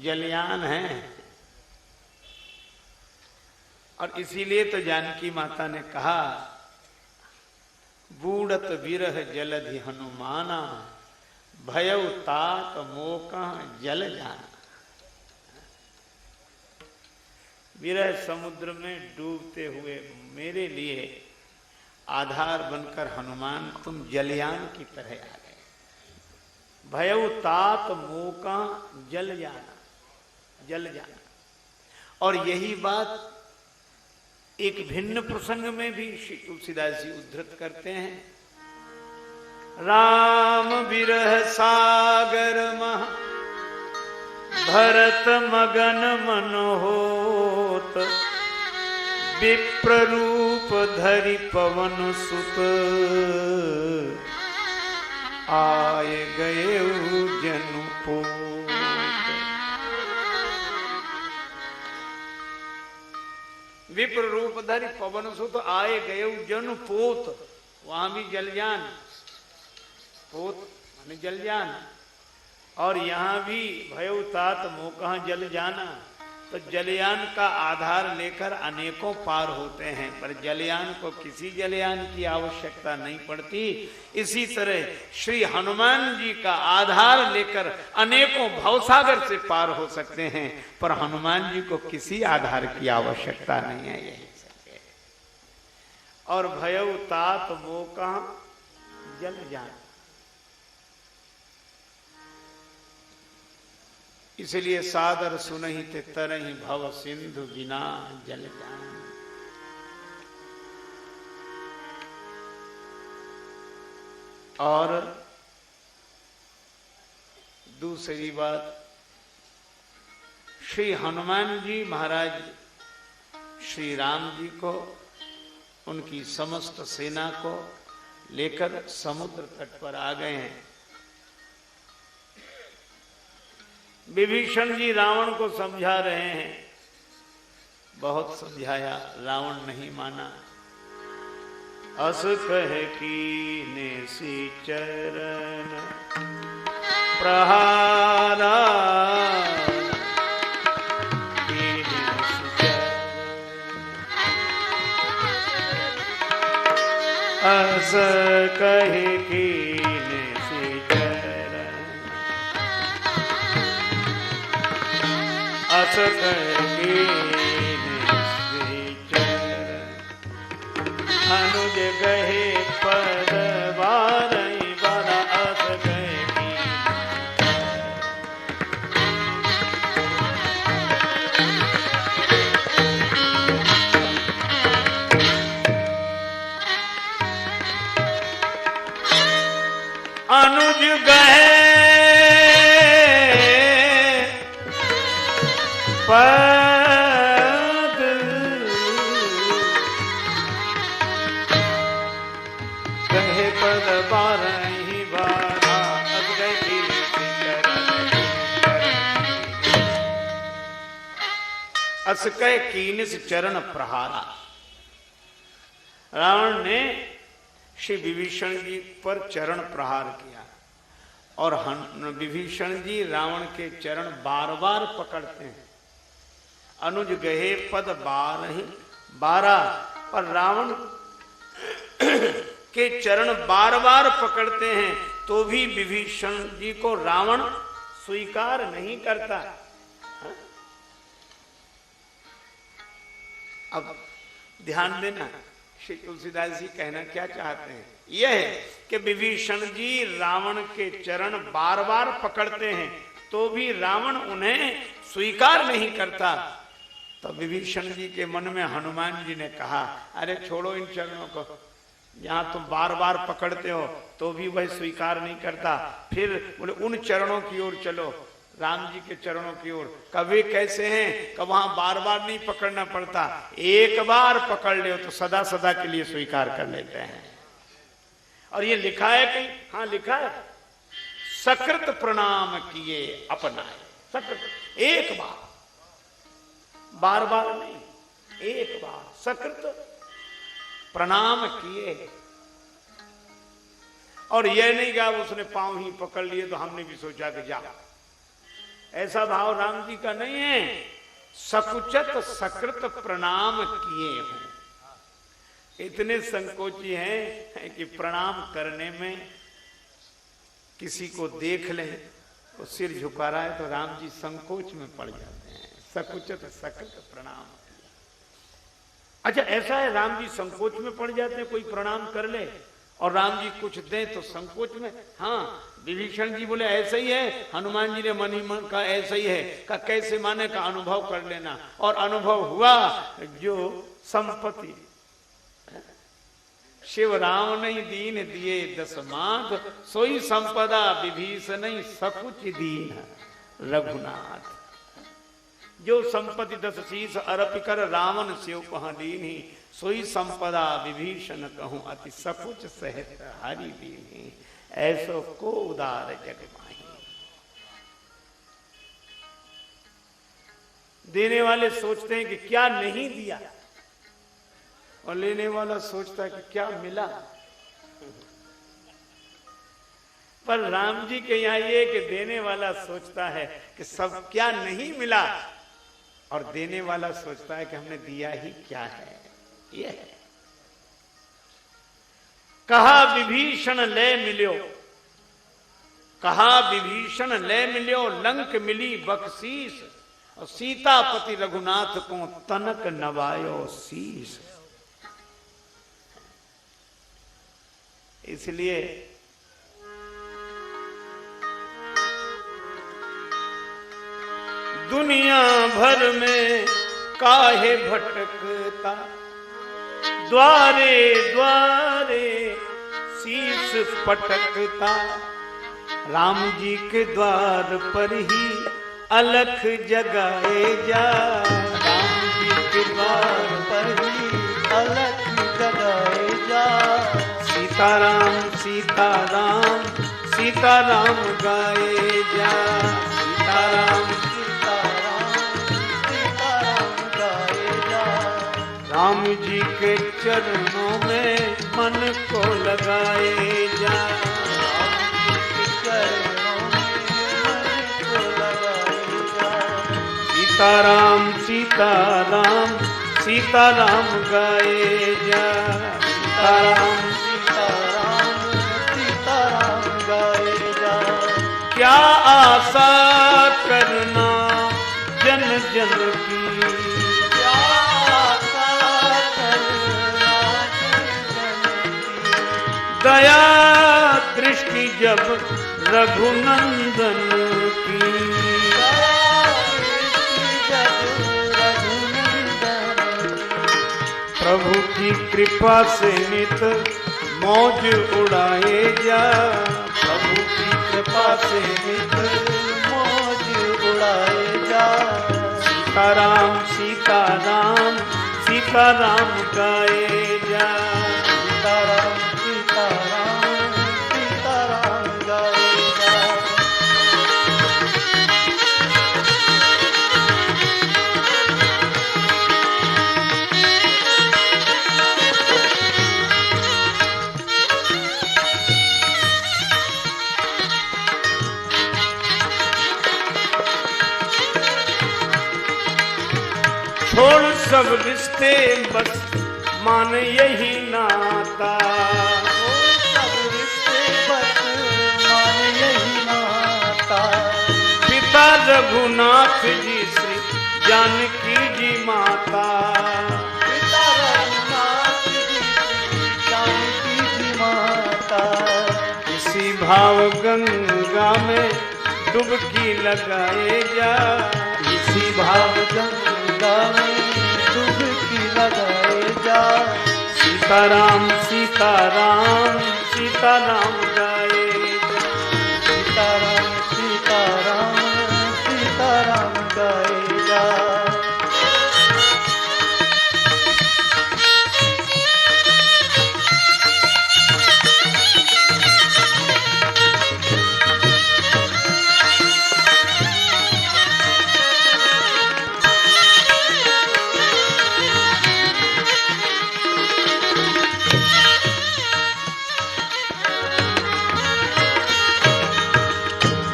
जलयान हैं और इसीलिए तो जानकी माता ने कहा, बूढ़त विरह जलधि हनुमाना, भयउ तात मोका जल जाना। विरह समुद्र में डूबते हुए मेरे लिए आधार बनकर हनुमान तुम जलयान की तरह आ गए। भयउ तात मोका जल जाना, जल जाना। और यही बात एक भिन्न प्रसंग में भी श्री तुलसीदास जी उद्धृत करते हैं। राम विरह सागर महा भरत मगन मन होत, विप्र रूप धरि पवन सुत, आए गए जनु पोत। विप्र रूप धरि पवन सुत, आए गए जनु पोत। वहां भी जलयान, पोत माने जलयान, और यहां भी भयउ तात मोका जल जाना। तो जलयान का आधार लेकर अनेकों पार होते हैं, पर जलयान को किसी जलयान की आवश्यकता नहीं पड़ती। इसी तरह श्री हनुमान जी का आधार लेकर अनेकों भवसागर से पार हो सकते हैं, पर हनुमान जी को किसी आधार की आवश्यकता नहीं है। यही सत्य। और भयउ तात मोका जल जाना, इसलिए सादर सुनहि ते तरहि भव सिंधु बिना जल जान। और दूसरी बात, श्री हनुमान जी महाराज श्री राम जी को, उनकी समस्त सेना को लेकर समुद्र तट पर आ गए हैं। विभीषण जी रावण को समझा रहे हैं, बहुत समझाया, रावण नहीं माना। अस कहे कीने सी चरण प्रहारा, अस कहे कीने सी चरण, अस कहे अनुज गहे पद बारई बारा, अस कहे अनुज गहे पद गहे पद बारहि बारा, अब गए अस कह कीनिस चरण प्रहारा। रावण ने श्री विभीषण जी पर चरण प्रहार किया, और विभीषण जी रावण के चरण बार बार पकड़ते हैं। अनुज गहे पद बारहि बारा, पर रावण के चरण बार बार पकड़ते हैं तो भी विभीषण जी को रावण स्वीकार नहीं करता। अब ध्यान देना, श्री तुलसीदास जी कहना क्या चाहते हैं, यह है कि विभीषण जी रावण के चरण बार बार पकड़ते हैं तो भी रावण उन्हें स्वीकार नहीं करता। तो विभीषण जी के मन में हनुमान जी ने कहा, अरे छोड़ो इन चरणों को, यहां तुम बार बार पकड़ते हो तो भी वह स्वीकार नहीं करता, फिर बोले उन चरणों की ओर चलो, राम जी के चरणों की ओर। कभी कैसे हैं कि वहां बार बार नहीं पकड़ना पड़ता, एक बार पकड़ ले तो सदा सदा के लिए स्वीकार कर लेते हैं। और ये लिखा है कहीं, हाँ लिखा है, सकृत प्रणाम किए अपनाए। सकृत एक बार, बार बार नहीं, एक बार सकृत प्रणाम किए। और यह नहीं कि उसने पांव ही पकड़ लिए तो हमने भी सोचा कि जा, ऐसा भाव राम जी का नहीं है। सकुचत सकृत प्रणाम किए हूं। इतने संकोची हैं कि प्रणाम करने में किसी को देख लें तो सिर झुका रहा है तो राम जी संकोच में पड़ जाते हैं। सकुचत सकृत प्रणाम। अच्छा, ऐसा है राम जी संकोच में पड़ जाते हैं, कोई प्रणाम कर ले और राम जी कुछ दें तो संकोच में। हाँ, विभीषण जी बोले ऐसा ही है, हनुमान जी ने मन ही मन का ऐसा ही है, का कैसे माने का अनुभव कर लेना। और अनुभव हुआ, जो संपत्ति शिव राम नहीं दीन दिए दस माथ, सोई संपदा विभीषण नहीं सकुच दीन रघुनाथ। जो संपत्ति दस शीस अर्प कर रावण शिव कहाँ दीनी, सोई संपदा विभीषण कहूं अति सकुच सहित हरि दीनी। ऐसो को उदार जग माही। देने वाले सोचते हैं कि क्या नहीं दिया, और लेने वाला सोचता है कि क्या मिला। पर राम जी के यहां ये कि देने वाला सोचता है कि सब क्या नहीं मिला, और देने वाला सोचता है कि हमने दिया ही क्या है। ये है कहा विभीषण ले मिल्यो, कहा विभीषण ले मिल्यो, लंक मिली बख्शीश, और सीतापति रघुनाथ को तनक नवायो शीश। इसलिए दुनिया भर में काहे भटकता, द्वारे द्वारे शीश पटकता। राम जी के द्वार पर ही अलख जगाए जा, राम जी के द्वार पर ही अलख जगाए जा। सीताराम सीताराम सीताराम गाए जा, सीताराम सीताराम सीताराम गाए जा। राम जी के चरणों में मन को लगाए जा, राम जी के चरणों में मन को लगाए जा। सीताराम सीताराम सीताराम गाए जा, सीताराम सीताराम सीताराम गाए जा। क्या आशा करना जन जन की, क्या आशा करना जन की। दया दृष्टि जब रघुनंदन की, प्रभु की कृपा से नित मौज उड़ाए जा, प्रभु की कृपा से नित मौज उड़ाए जा। सीताराम सीताराम सीताराम गाए जा, सीताराम सीताराम सीताराम गाए जा। छोड़ सब रिश्ते बस मान यही नाता, सब रिश्ते बस मान यही नाता। पिता रघुनाथ जी श्री जानकी जी माता, पिता रघुनाथ जी जानकी जी माता। इसी भाव गंगा में डुबकी लगाए जा, इसी भाव गंगा में डुबकी लगाए जा। सीताराम सीताराम सीताराम गाए जा, सीताराम सीताराम सीताराम गाए जा।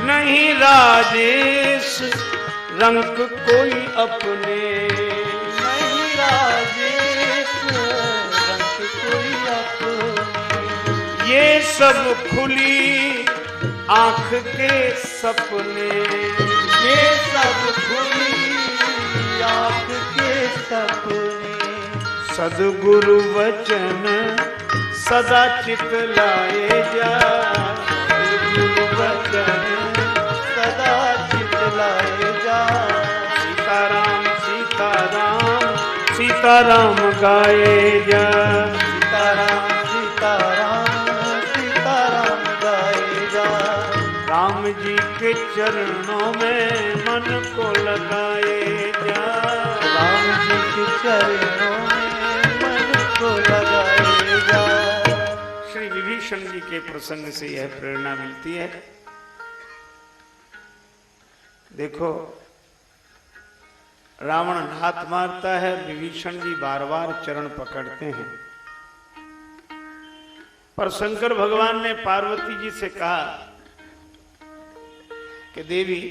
नहीं राजेश रंग कोई अपने, नहीं राजेश रंग कोई अपने। ये सब खुली आंख के सपने, ये सब खुली आंख के सपने। सद्गुरु वचन सदा चित लाए जा, सद्गुरु वचन सदा चित लाए जा। सीताराम सीताराम सीताराम गाए जा, सीताराम सीताराम सीताराम गाए जा। राम जी के चरणों में मन को लगाए जा, राम जी के चरणों में मन को लगाए जा। श्री विभीषण जी के प्रसंग से यह प्रेरणा मिलती है। देखो, रावण लात मारता है, विभीषण जी बार बार चरण पकड़ते हैं, पर शंकर भगवान ने पार्वती जी से कहा कि देवी,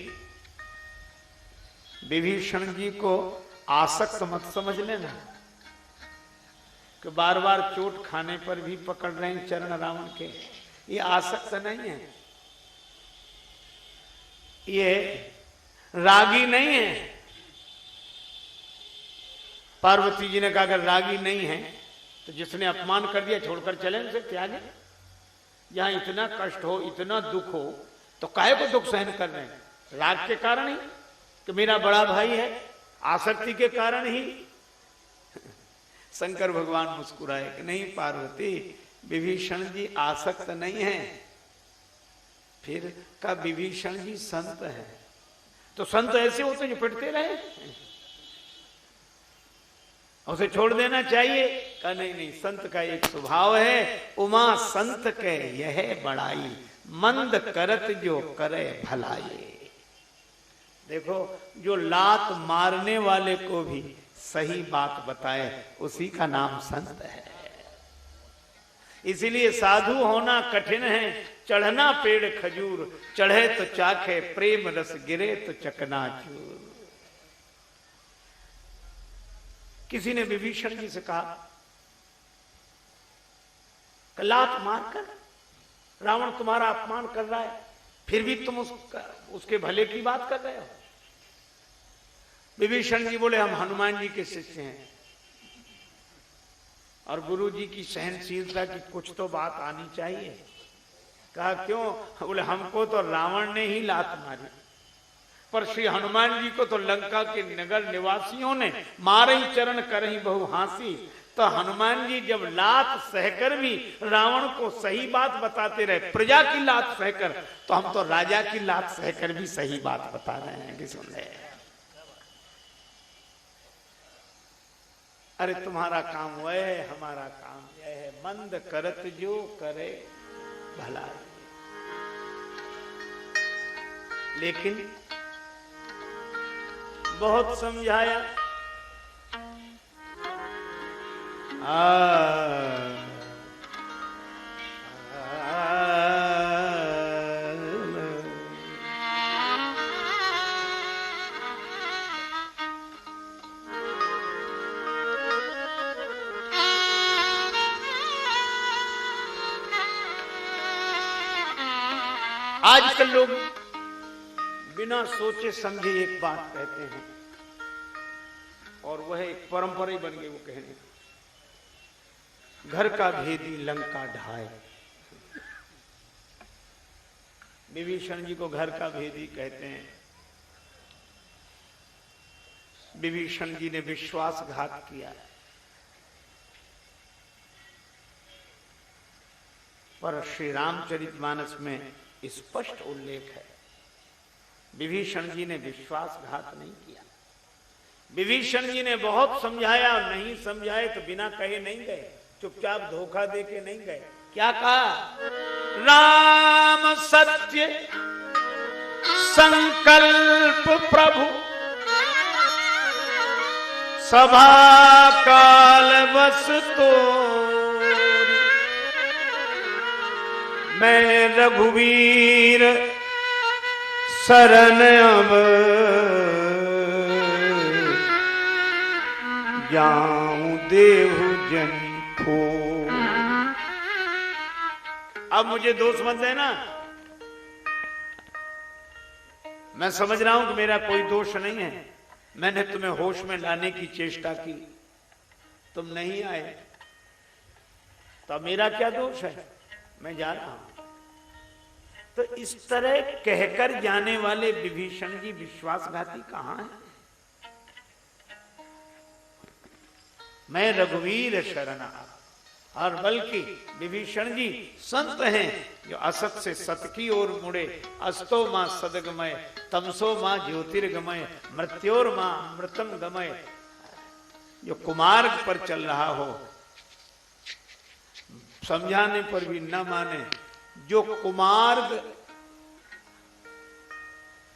विभीषण जी को आसक्त मत समझ लेना, कि बार बार चोट खाने पर भी पकड़ रहे हैं चरण रावण के, ये आसक्त नहीं है, ये रागी नहीं है। पार्वती जी ने कहा अगर रागी नहीं है तो जिसने अपमान कर दिया छोड़कर चले उसे त्यागे। यहां इतना कष्ट हो, इतना दुख हो, तो काहे को दुख सहन कर रहे हैं? राग के कारण ही कि मेरा बड़ा भाई है, आसक्ति के कारण ही। शंकर भगवान मुस्कुराए कि नहीं पार्वती, विभीषण जी आसक्त नहीं है। फिर का विभीषण जी संत है, तो संत ऐसे होते जो पिटते रहे, उसे छोड़ देना चाहिए। कहा नहीं नहीं, संत का एक स्वभाव है, उमा संत के यह बड़ाई, मंद करत जो करे भलाई। देखो, जो लात मारने वाले को भी सही बात बताए उसी का नाम संत है। इसीलिए साधु होना कठिन है, चढ़ना पेड़ खजूर, चढ़े तो चाखे प्रेम रस, गिरे तो चकनाचूर। किसी ने विभीषण जी से कहा, लात मारकर रावण तुम्हारा अपमान कर रहा है, फिर भी तुम उसके भले की बात कर रहे हो। विभीषण जी बोले, हम हनुमान जी के शिष्य हैं और गुरु जी की सहनशीलता की कुछ तो बात आनी चाहिए। कहा क्यों? बोले हमको तो रावण ने ही लात मारी, पर श्री हनुमान जी को तो लंका के नगर निवासियों ने मारे ही चरण करही बहु हांसी। तो हनुमान जी जब लात सहकर भी रावण को सही बात बताते रहे, प्रजा की लात सहकर, तो हम तो राजा की लात सहकर भी सही बात बता रहे हैं कि सुन रहे। अरे तुम्हारा काम वह है, हमारा काम यह है, मंद करत जो करे भला। लेकिन बहुत समझाया, आजकल लोग बिना सोचे समझे एक बात कहते हैं और वह एक परंपरा ही बन गई। वो कहने, घर का भेदी लंका ढाए। विभीषण जी को घर का भेदी कहते हैं। विभीषण जी ने विश्वासघात किया, पर श्री रामचरितमानस में स्पष्ट उल्लेख है, विभीषण जी ने विश्वासघात नहीं किया। विभीषण जी ने बहुत समझाया, नहीं समझाए तो बिना कहे नहीं गए, चुपचाप धोखा देके नहीं गए। क्या कहा? राम सत्य संकल्प प्रभु, सभा काल बस तो मैं रघुवीर शरण अब जाऊं देहु जन खो। अब मुझे दोष मत देना, मैं समझ रहा हूं कि मेरा कोई दोष नहीं है। मैंने तुम्हें होश में लाने की चेष्टा की, तुम नहीं आए, तो मेरा क्या दोष है? मैं जा रहा हूं। तो इस तरह कहकर जाने वाले विभीषण जी विश्वासघाती कहां है? मैं रघुवीर शरण आया। और बल्कि विभीषण जी संत हैं जो असत से सत की ओर मुड़े। अस्तो मां सदगमय, तमसो मां ज्योतिर्गमय, मृत्योर मां अमृतम गमय। जो कुमार्ग पर चल रहा हो, समझाने पर भी न माने, जो कुमार्ग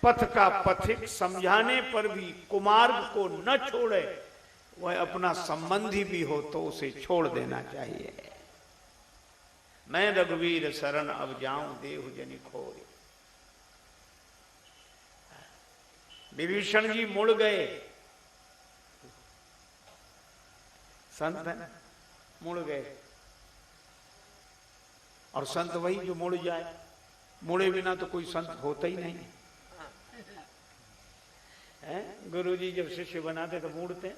पथ का पथिक समझाने पर भी कुमार्ग को न छोड़े, वह अपना संबंधी भी हो तो उसे छोड़ देना चाहिए। मैं रघुवीर शरण अब जाऊं देहु जनि खोय। विभीषण जी मुड़ गए, संत है मुड़ गए। और संत वही जो मुड़ जाए, मुड़े बिना तो कोई संत होता ही नहीं है। गुरुजी जब शिष्य बनाते तो मुड़ते,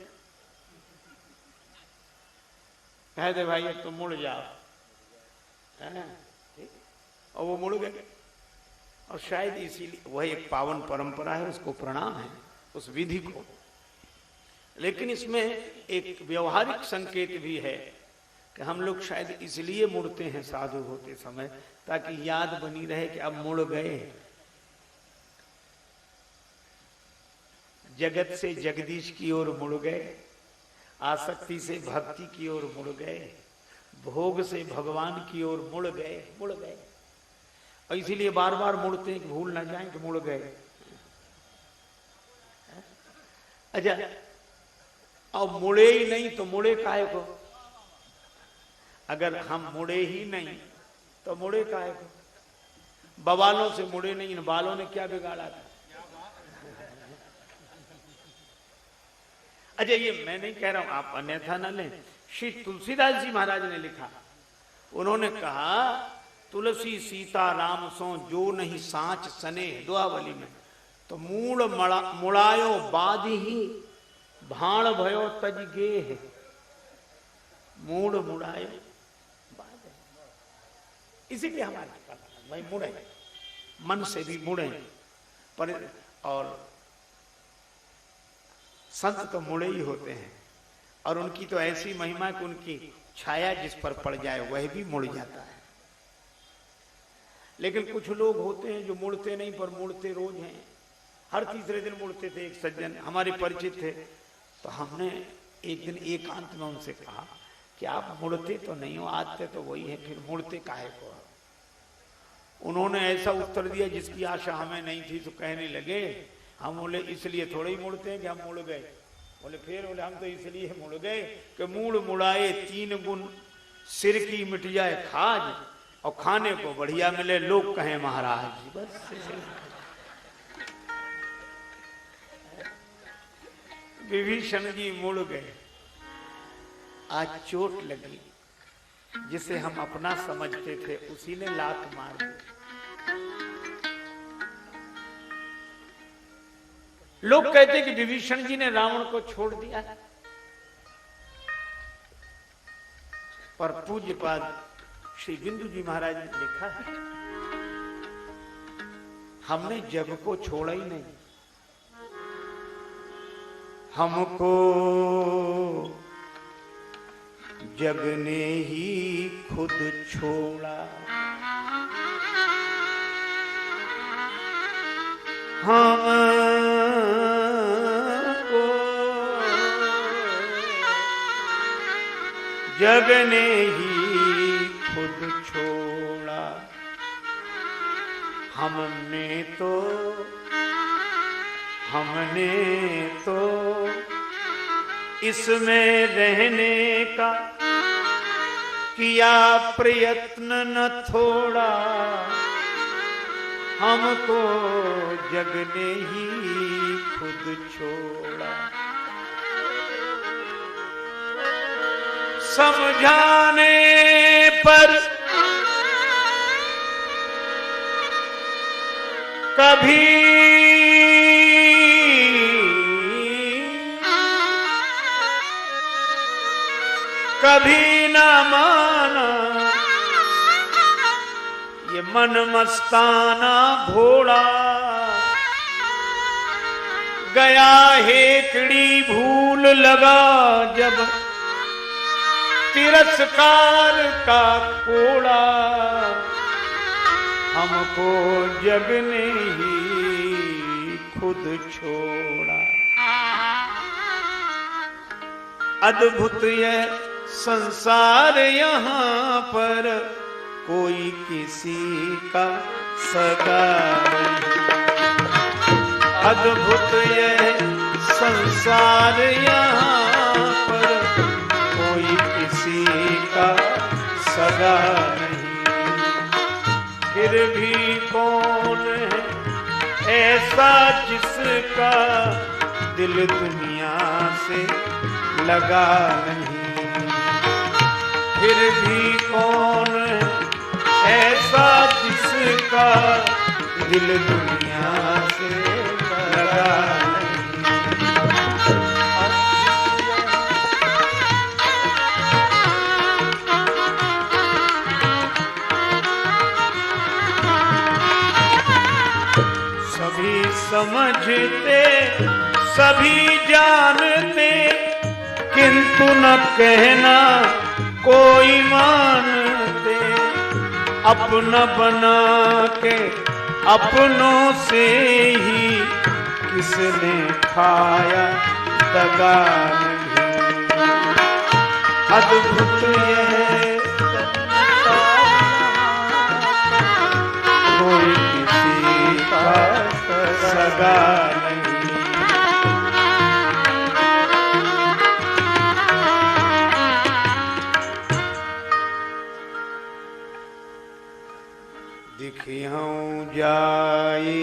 कह दे भाई अब तुम मुड़ जाओ, और वो मुड़ गए। और शायद इसीलिए वह एक पावन परंपरा है, उसको प्रणाम है उस विधि को। लेकिन इसमें एक व्यवहारिक संकेत भी है कि हम लोग शायद इसलिए मुड़ते हैं साधु होते समय, ताकि याद बनी रहे कि अब मुड़ गए। जगत से जगदीश की ओर मुड़ गए, आसक्ति से भक्ति की ओर मुड़ गए, भोग से भगवान की ओर मुड़ गए। और इसीलिए बार बार मुड़ते हैं कि भूल ना जाएं कि मुड़ गए। अच्छा, अब मुड़े ही नहीं तो मुड़े काहे को? अगर हम मुड़े ही नहीं तो मुड़े काहे को? बवालों से मुड़े नहीं, इन बालों ने क्या बिगाड़ा था? अच्छा, ये मैं नहीं कह रहा हूं, आप अन्यथा न लें। श्री तुलसीदास जी महाराज ने लिखा, उन्होंने कहा तुलसी सीता राम सो जो नहीं सांच सने, दुआवली में, तो मूड़ मुड़ायो बाद ही भाण भयो तज गे। मूड़ मुड़ायो बाद, इसीलिए हमारे भाई मुड़े, मन से भी मुड़े। पर और संत तो मुड़े ही होते हैं, और उनकी तो ऐसी महिमा कि उनकी छाया जिस पर पड़ जाए वह भी मुड़ जाता है। लेकिन कुछ लोग होते हैं जो मुड़ते नहीं पर मुड़ते रोज हैं। हर तीसरे दिन मुड़ते थे। एक सज्जन हमारे परिचित थे, तो हमने एक दिन एकांत में उनसे कहा कि आप मुड़ते तो नहीं हो, आते तो वही है, फिर मुड़ते काहे को? उन्होंने ऐसा उत्तर दिया जिसकी आशा हमें नहीं थी। तो कहने लगे, हम बोले इसलिए थोड़े ही मुड़ते हैं कि हम मुड़ गए। बोले फिर बोले हम तो इसलिए मुड़ गए कि मूड़ मुड़ाए 3 गुण, सिर की मिट जाए खाज, और खाने को बढ़िया मिले लोग कहें महाराज। बस विभीषण जी मुड़ गए। आज चोट लगी, जिसे हम अपना समझते थे उसी ने लात मार दी। लोग कहते कि विभीषण जी ने रावण को छोड़ दिया, पर पूज्यपाद श्री बिंदु जी महाराज ने लिखा है, हमने जग को छोड़ा ही नहीं, हमको जग ने ही खुद छोड़ा। हमको जग ने ही खुद छोड़ा। हमने तो इसमें रहने का किया प्रयत्न न थोड़ा। हमको जग ने ही खुद छोड़ा। समझाने पर कभी कभी न माना, ये मन मस्ताना घोड़ा गया हेकड़ी भूल लगा जब तिरस्कार का कोड़ा, हमको जग ने ही खुद छोड़ा। अद्भुत यह संसार यहाँ पर कोई किसी का सगा नहीं। अद्भुत यह संसार यहाँ पर कोई किसी का सगा नहीं। फिर भी कौन है ऐसा जिसका दिल दुनिया से लगा नहीं। फिर भी कौन ऐसा जिसका दिल दुनिया से लगा नहीं। सभी समझते सभी जानते, किंतु न कहना कोई मानते। अपना बना के अपनों से ही किसने खाया दगा नहीं। अद्भुत यह कोई किसी का सगा नहीं। दिखियों जाए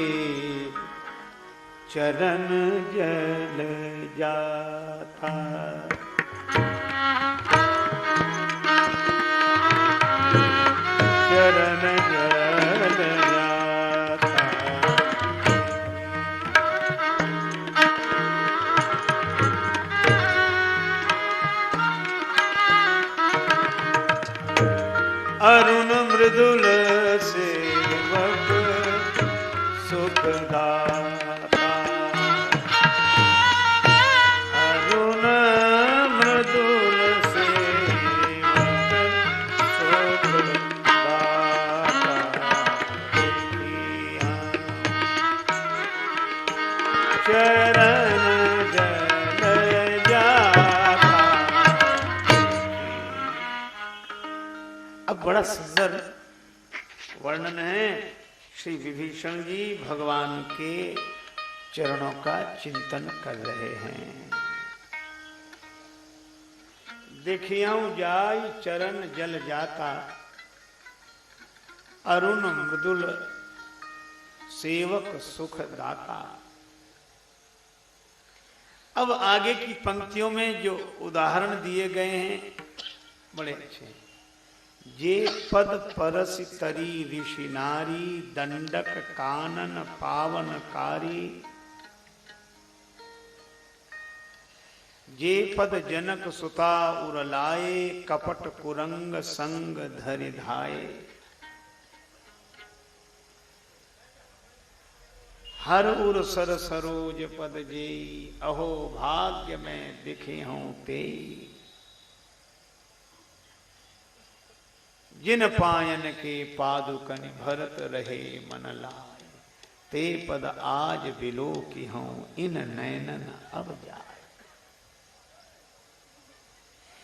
चरण जल जाता, चरण जल जाता। अरुण मृदुल सेवक सुखदाता, अरुण मृदुल सेवक सुखदाता। चरण जल जाता। अब बड़ा सुंदर वर्णन है। श्री विभीषण जी भगवान के चरणों का चिंतन कर रहे हैं। देखियाऊं जाई चरण जल जाता, अरुण मृदुल सेवक सुख दाता। अब आगे की पंक्तियों में जो उदाहरण दिए गए हैं बड़े अच्छे हैं। जे पद परसि तरी ऋषि नारी, दंडक कानन पावनकारी। जे पद जनक सुता उर लाए, कपट कुरंग संग धरि धाये। हर उर सर सरोज पद जेई, अहो भाग्य में दिखे हूं तेई। जिन पायन के पादुकन भरत रहे मन लाए, ते पद आज बिलो की हूं इन नैनन अब जाए।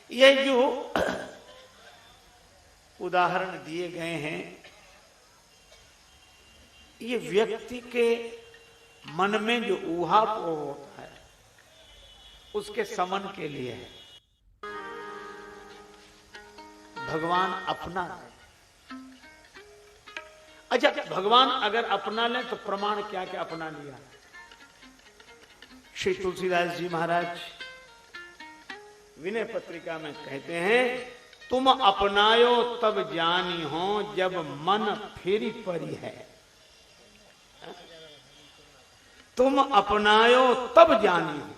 ये जो उदाहरण दिए गए हैं, ये व्यक्ति के मन में जो ऊहापोह होता है उसके समन के लिए है। भगवान अपना है। अच्छा, भगवान अगर अपना ले तो प्रमाण क्या क्या अपना लिया। श्री तुलसीदास जी महाराज विनय पत्रिका में कहते हैं, तुम अपनायो तब जानी हो जब मन फेरी परी है। तुम अपनायो तब जानी हो,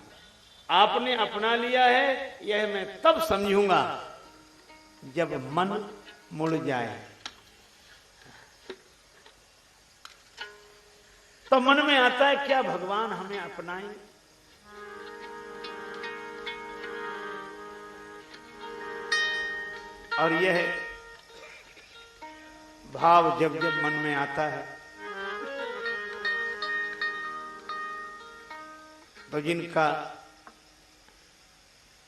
आपने अपना लिया है यह मैं तब समझूंगा जब मन मुड़ जाए। तो मन में आता है क्या भगवान हमें अपनाएं? और यह भाव जब जब मन में आता है तो जिनका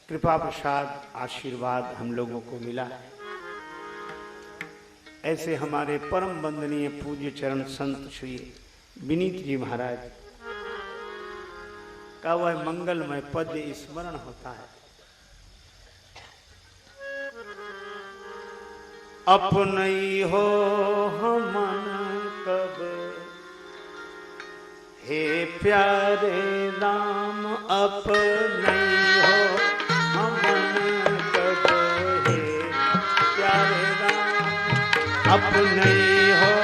कृपा प्रसाद आशीर्वाद हम लोगों को मिला है, ऐसे हमारे परम वंदनीय पूज्य चरण संत श्री विनीत जी महाराज का वह मंगलमय पद्य स्मरण होता है। अपनई हो हमन कब हे प्यारे राम, अपनई हो हमन कब हे प्यारे राम, अपनई हो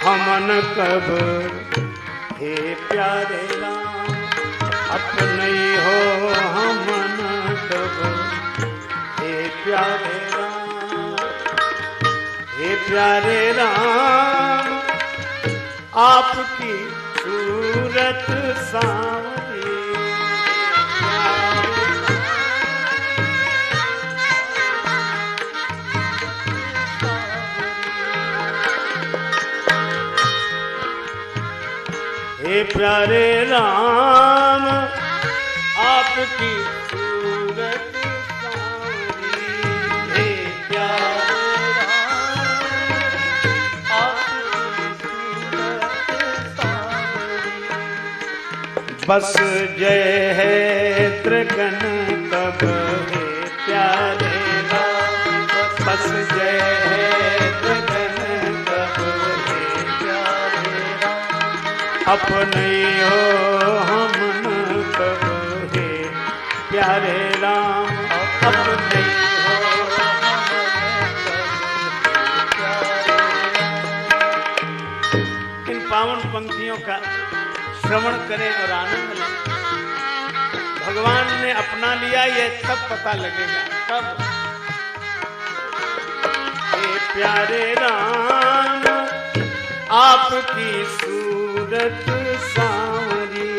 हमन कब हे प्यारे राम, अपने हो हमन कब हे प्यारे राम। हे प्यारे राम, आपकी सूरत सांवरी, हे प्यारे राम, आपकी सूरत सांवरी। हे प्यारे राम, आपकी सूरत सांवरी। बस जय है त्रिगन कब हे प्यारे राम, बस जय है त्रिगन कब हे प्यारे राम। अपने हो हमन कब हे प्यारे राम, अपने हो हमन कब प्यारे राम। इन पावन पंक्तियों का श्रवण करें और आनंद लें। भगवान ने अपना लिया ये तब पता लगेगा, तब। हे प्यारे राम, आपकी सूरत सांवरी।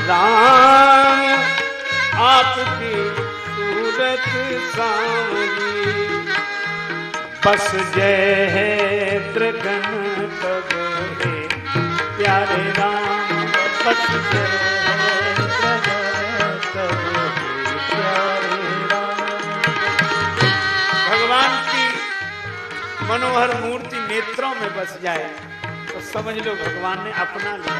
राम, आपकी सूरत सांवरी। बस जय है त्रिगन कब हे प्यारे राम, बस जय है त्रिगन कब हे प्यारे राम। भगवान की मनोहर मूर्ति नेत्रों में बस जाए तो समझ लो भगवान ने अपना लिया।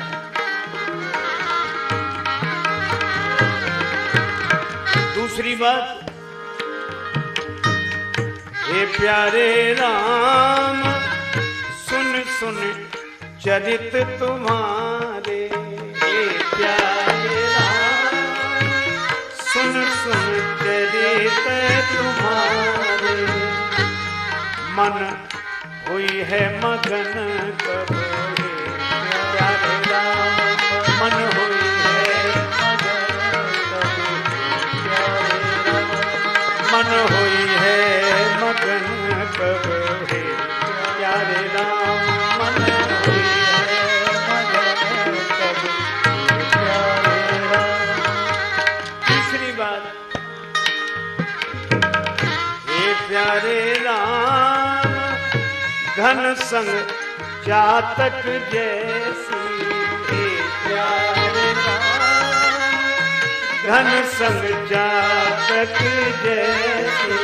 दूसरी बात, हे प्यारे राम, सुन सुन चरित तुम्हारे। हे प्यारे राम, सुन सुन चरित तुम्हारे। मन हुई है मगन कब हे प्यारे राम, मन हुई है मगन कब हे प्यारे राम। मन हुई है मगन कब हे प्यारे राम, मन हुई है मगन कब हे प्यारे राम। तीसरी बात, हे प्यारे राम, घन संग चातक जैसी। हे प्यारे राम, घन संग चातक जैसी।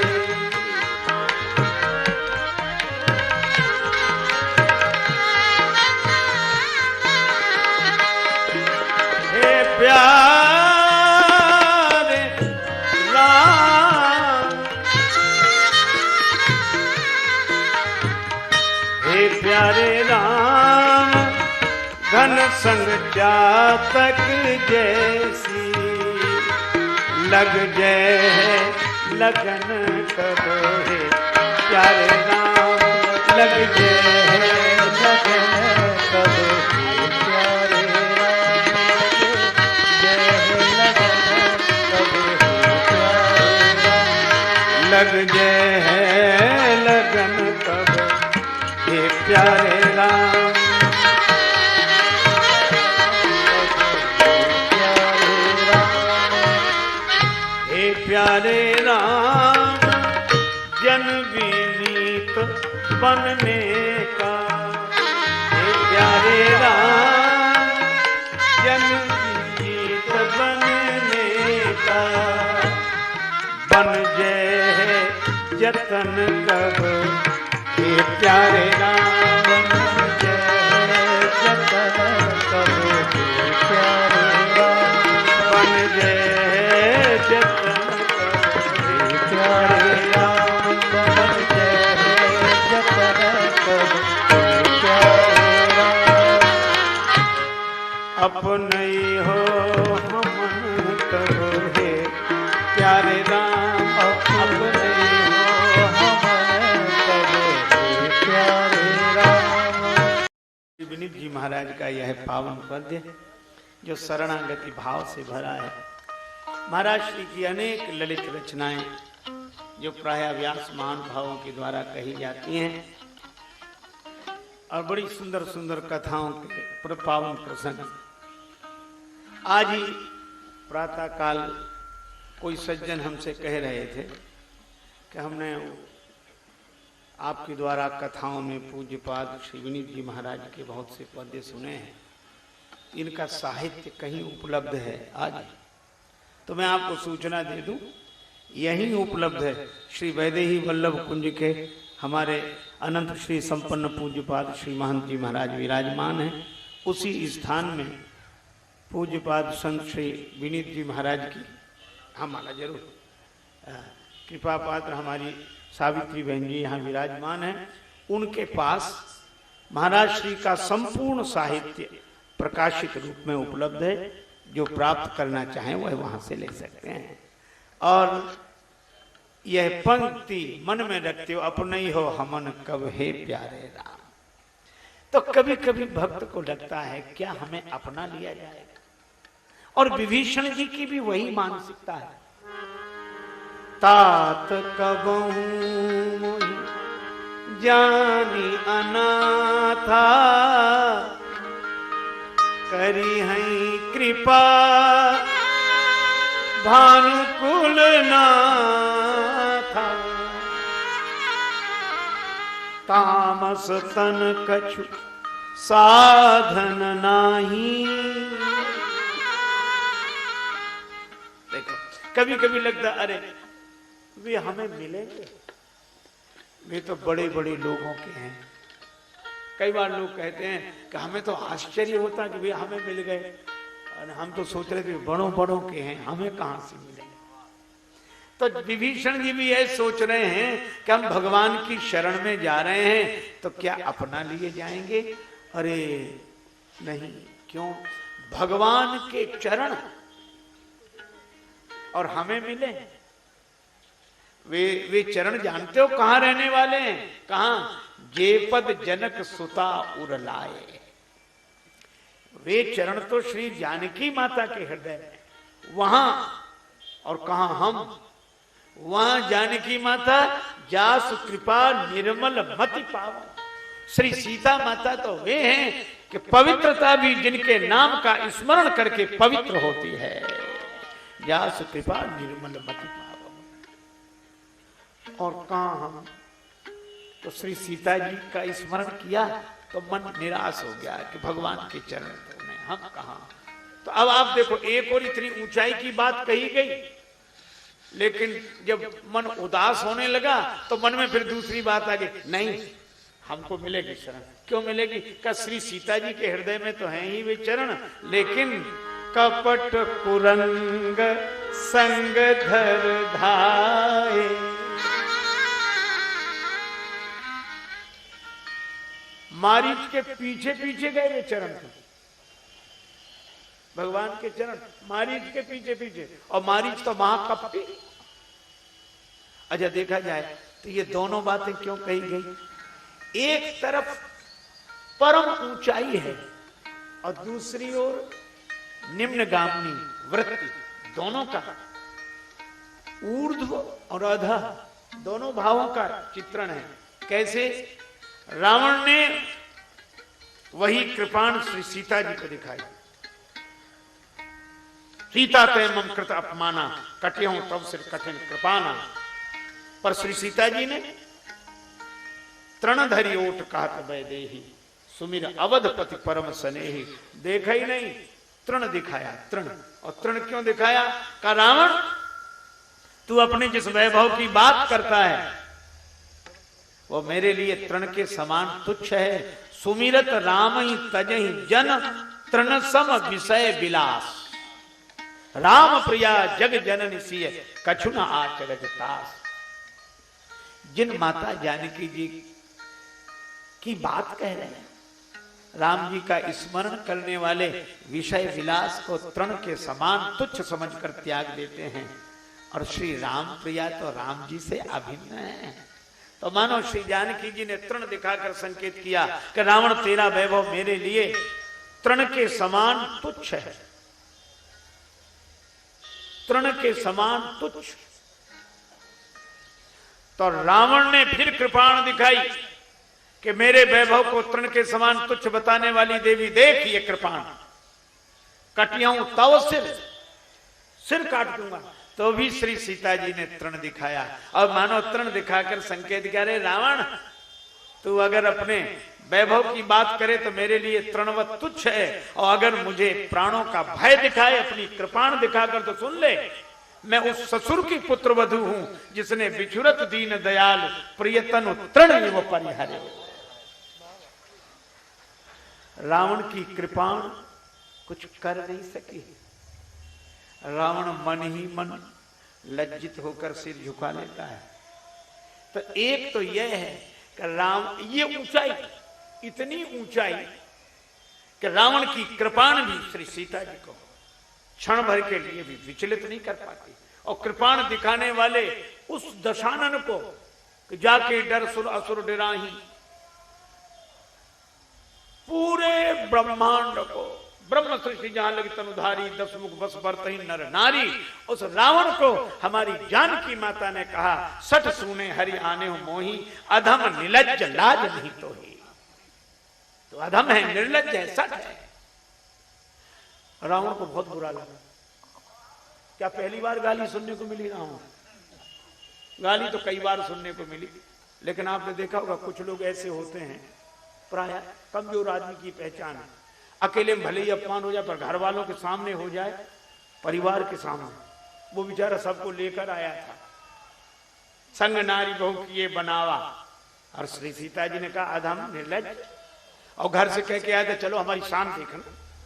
हे प्यारे राम, हे प्यारे घन संग जातक जैसी, लग जय लगन कब है प्यारे राम, लग जय लगन कब है प्यारे राम, जय लगन कब है प्यारे राम, लग जय लगन कब है प्यारे राम। प्यारे राम जन विनीत बनने का, हे प्यारे राम जन विनीत बनने का, बन जय जतन कब हे प्यारे राम, बन जय जतन कब हे प्यारे राम, बन जय जतन अपने हो हमन कब है प्यारे राम, अपने हो हमन कब है प्यारे राम। विनीत जी महाराज का यह पावन पद्य जो शरणागति भाव से भरा है। महाराज श्री की अनेक ललित रचनाएं जो प्रायः व्यास महानुभावों के द्वारा कही जाती हैं और बड़ी सुंदर सुंदर कथाओं के पावन प्रसंग। आज ही प्रातः काल कोई सज्जन हमसे कह रहे थे कि हमने आपके द्वारा कथाओं में पूज्यपाद श्री विनीत जी महाराज के बहुत से पद्य सुने हैं, इनका साहित्य कहीं उपलब्ध है आज? तो मैं आपको सूचना दे दूं, यही उपलब्ध है। श्री वैदेही वल्लभ कुंज के हमारे अनंत श्री संपन्न पूज्यपाद श्री महंत जी महाराज विराजमान हैं। उसी स्थान में पूज्यपाद संत श्री विनीत जी महाराज की हमारा जरूर कृपा पात्र हमारी सावित्री बहन जी यहाँ विराजमान हैं। उनके पास महाराज श्री का संपूर्ण साहित्य प्रकाशित रूप में उपलब्ध है। जो प्राप्त करना चाहें वह वहां से ले सकते हैं। और यह पंक्ति मन में रखते हो, अपने ही हो हमन कब है प्यारे राम। तो कभी कभी भक्त को लगता है क्या हमें अपना लिया जाएगा, और विभीषण जी की भी वही मानसिकता है। तात कबहू मोहि जानी अनाथा, करी हई कृपा भानुकुल नाथा, तामस तन कछु साधन नाही। देखो कभी कभी लगता अरे वे हमें मिलेंगे, वे तो बड़े बड़े लोगों के हैं। कई बार लोग कहते हैं कि हमें तो आश्चर्य होता कि वे हमें मिल गए, और हम तो सोच रहे थे बड़ों बड़ों के हैं, हमें कहां से मिले। तो विभीषण जी भी यह सोच रहे हैं कि हम भगवान की शरण में जा रहे हैं तो क्या अपना लिए जाएंगे? अरे नहीं, क्यों? भगवान के चरण और हमें मिले। वे चरण जानते हो कहां रहने वाले हैं? कहां? जे पद जनक सुता उर लाए। वे चरण तो श्री जानकी माता के हृदय में, वहां। और कहां? हम वहां जानकी माता जासु कृपा निर्मल मति पावन। श्री सीता माता तो वे हैं कि पवित्रता भी जिनके नाम का स्मरण करके पवित्र होती है। जासु कृपा निर्मल मति पावन। और कहां हम? तो श्री सीता जी का स्मरण किया तो मन निराश हो गया कि भगवान के चरण में हम कहां। तो अब आप देखो, एक और इतनी ऊंचाई की बात कही गई, लेकिन जब मन उदास होने लगा तो मन में फिर दूसरी बात आ गई, नहीं हमको मिलेगी शरण। क्यों मिलेगी? का श्री सीता जी के हृदय में तो हैं ही वे चरण, लेकिन कपट कुरंग संग धर धाये। मारीच के पीछे पीछे गए वे चरण थे, भगवान के चरण, मारीच के पीछे पीछे, और मारीच तो महाकपटी। अच्छा देखा जाए तो ये दोनों बातें क्यों कही गई? एक तरफ परम ऊंचाई है और दूसरी ओर निम्नगामी वृत्ति, दोनों का ऊर्ध्व और अधः दोनों भावों का चित्रण है। कैसे? रावण ने वही कृपाण श्री सीता जी को दिखाई। सीता ते मम कृत अपमाना, कट्यों तब सिर कठिन कृपाना। पर श्री सीता जी ने तृणधरी ओट कहत वैदेही, सुमिर अवधपति परम स्नेही। देखा ही नहीं, तृण दिखाया, तृण। और तृण क्यों दिखाया? का रावण तू अपने जिस वैभव की बात करता है वो मेरे लिए तृण के समान तुच्छ है। सुमिरत राम ही तजहि जन, तृण सम विषय विलास। राम प्रिया जग जननी सिय, कछु न आचरज तास। जिन माता जानकी जी की बात कह रहे हैं, राम जी का स्मरण करने वाले विषय विलास को तृण के समान तुच्छ समझकर त्याग देते हैं। और श्री राम प्रिया तो राम जी से अभिन्न है। तो मानो श्री जानकी जी ने तृण दिखाकर संकेत किया कि रावण तेरा वैभव मेरे लिए तृण के समान तुच्छ है, तृण के समान तुच्छ। तो रावण ने फिर कृपाण दिखाई कि मेरे वैभव को तृण के समान तुच्छ बताने वाली देवी, देख ये कृपाण, कटियाऊं तव सिर काट दूंगा। तो भी श्री सीता जी ने तृण दिखाया। और मानो तृण दिखाकर संकेत किया, रे रावण तू अगर अपने वैभव की बात करे तो मेरे लिए तृणवत तुच्छ है, और अगर मुझे प्राणों का भय दिखाए अपनी कृपाण दिखाकर तो सुन ले, मैं उस ससुर की पुत्र वधू हूं जिसने बिछुरत दीन दयाल प्रियतनु तृण एवं परिहरे। रावण की कृपाण कुछ कर नहीं सकी। रावण मन ही मन लज्जित होकर सिर झुका लेता है। तो एक तो यह है कि राम, ये ऊंचाई, इतनी ऊंचाई कि रावण की कृपाण भी श्री सीता जी को क्षण भर के लिए भी विचलित नहीं कर पाती। और कृपाण दिखाने वाले उस दशानन को कि जाके डर सुर असुर डराही, पूरे ब्रह्मांड को, ब्रह्म सृष्टि जहां लगी तनुधारी, 10 मुख बस बरतही नर नारी, उस रावण को हमारी जानकी माता ने कहा, सठ सुने हरि आने हो मोही, अधम निलज्ज लाज नहीं तो ही। तो अधम है, निर्लज्ज है, सठ है। रावण को बहुत बुरा लगा। क्या पहली बार गाली सुनने को मिली रावण? गाली तो कई बार सुनने को मिली, लेकिन आपने देखा होगा कुछ लोग ऐसे होते हैं, प्राय कमजोर आदमी की पहचान है, अकेले में भले ही अपमान हो जाए पर घर वालों के सामने हो जाए, परिवार के सामने, वो बेचारा सबको लेकर आया था, संग नारी बहु किए बनावा। और श्री सीता जी ने कहा अधम निर्लज्ज, और घर से कह के आया था चलो हमारी शान देखना,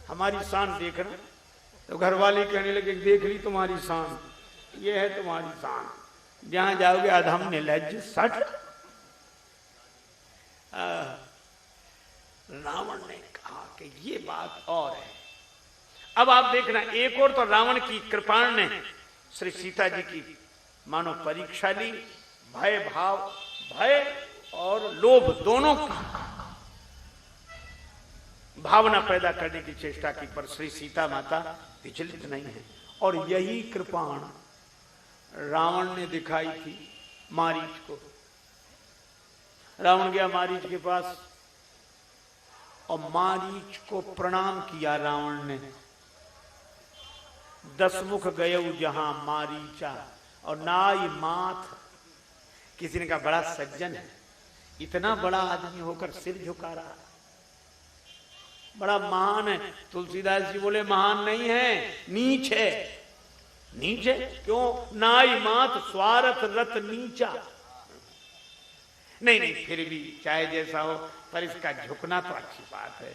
हमारी शान देखना। तो घर वाले कहने लगे देख ली तुम्हारी शान, ये है तुम्हारी शान, जहां जाओगे अधम निर्लज्ज सठ। रावण ने कहा कि ये बात और है। अब आप देखना, एक और तो रावण की कृपाण ने श्री सीता जी की मानो परीक्षा ली, भय भाव, भय और लोभ दोनों की भावना पैदा करने की चेष्टा की, पर श्री सीता माता विचलित नहीं है। और यही कृपाण रावण ने दिखाई थी मारीच को। रावण गया मारीच के पास और मारीच को प्रणाम किया रावण ने। 10 मुख गयऊ जहां मारीचा, और नाई माथ। किसी ने कहा बड़ा सज्जन है, इतना बड़ा आदमी होकर सिर झुका रहा, बड़ा महान है। तुलसीदास जी बोले महान नहीं है, नीच है। नीच है क्यों? नाई माथ स्वार्थ रत नीचा। नहीं नहीं, फिर भी चाहे जैसा हो, पर इसका झुकना तो अच्छी बात है।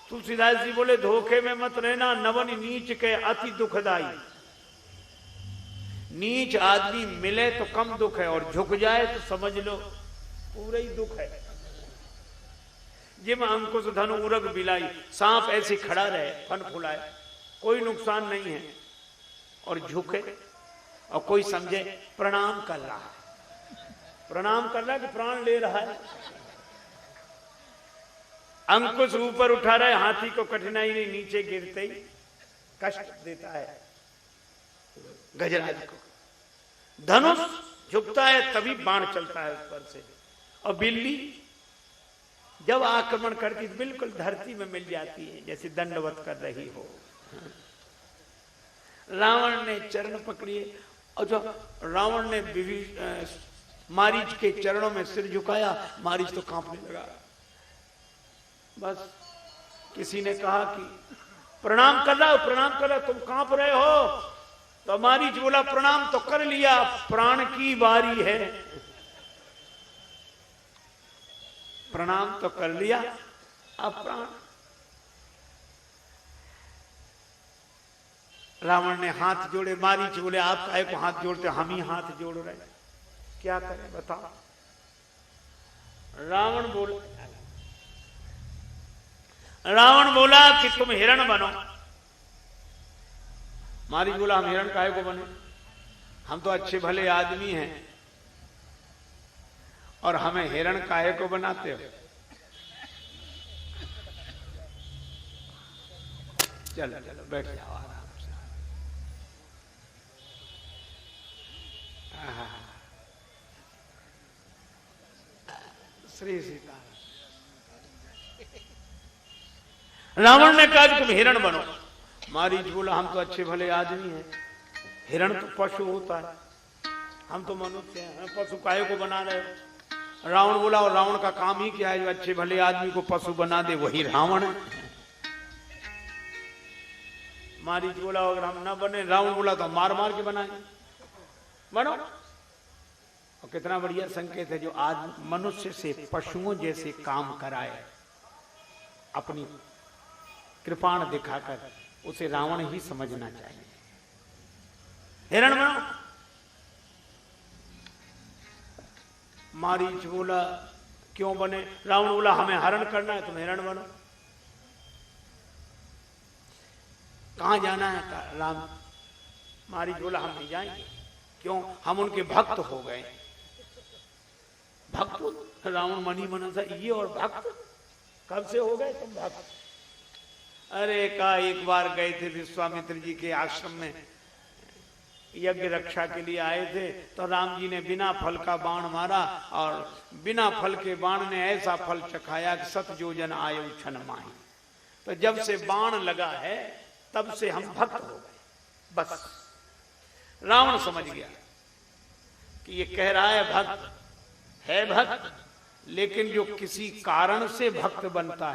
तुलसीदास जी बोले धोखे में मत रहना, नवन नीच के अति दुखदाई। नीच आदमी मिले तो कम दुख है, और झुक जाए तो समझ लो पूरा ही दुख है। जिम अंकुश धनु उरग बिलाई, सांप ऐसे खड़ा रहे फन फुलाए, कोई नुकसान नहीं है, और झुके, और कोई समझे प्रणाम कर रहा है, प्रणाम कर रहा है कि प्राण ले रहा है। अंकुश ऊपर उठा रहा है, हाथी को कठिनाई नहीं, नीचे गिरते ही कष्ट देता है गजराज को। धनुष झुकता है तभी बाण चलता है ऊपर से, और बिल्ली जब आक्रमण करती तो बिल्कुल धरती में मिल जाती है जैसे दंडवत कर रही हो। रावण ने चरण पकड़िए, और जो रावण ने मारीच के चरणों में सिर झुकाया, मारीच तो कांपने लगा। बस किसी ने कहा कि प्रणाम कर रहा हो, प्रणाम कर रहा, तुम कांप रहे हो? तो मारीच बोला प्रणाम तो कर लिया, प्राण की बारी है। प्रणाम तो कर लिया, अब प्राण। रावण ने हाथ जोड़े, मारीच बोले आप काहे को हाथ जोड़ते, हम ही हाथ जोड़ रहे, क्या करें बताओ। रावण बोला कि तुम हिरण बनो। मारीच बोला हम हिरण काहे को बने, हम तो अच्छे भले आदमी हैं, और हमें हिरण काहे को बनाते हो। चलो चलो बैठ जाओ आराम से। श्री सीता। रावण ने कहा कि तुम हिरण बनो। मारीच बोला हम तो अच्छे भले आदमी हैं, हिरण तो पशु होता है, हम तो मनुष्य हैं, हम पशु काहे को बना रहे हो। रावण बोला और रावण का काम ही क्या है जो अच्छे भले आदमी को पशु बना दे, वही रावण है। मारीच बोला अगर हम ना बने, रावण बोला तो मार मार के बनाए, बनो। और कितना बढ़िया संकेत है, जो आज मनुष्य से पशुओं जैसे काम कराए, अपनी कृपाण दिखाकर, उसे रावण ही समझना चाहिए। हिरण बनो। मारीच बोला क्यों बने, रावण बोला हमें हरण करना है, तुम हिरण बनो। कहां जाना है राम? मारीच बोला हम नहीं जाएंगे, क्यों, हम उनके भक्त हो गए। भक्त? रावण मनी मन था ये, और भक्त कब से हो गए तुम भक्त? अरे का एक बार गए थे विश्वामित्र जी के आश्रम में, यज्ञ रक्षा के लिए आए थे, तो राम जी ने बिना फल का बाण मारा, और बिना फल के बाण ने ऐसा फल चखाया कि 7 योजन आयु क्षण माही। तो जब से बाण लगा है तब से हम भक्त हो गए। बस रावण समझ गया कि ये कह रहा है भक्त है, भक्त, लेकिन जो किसी कारण से भक्त बनता है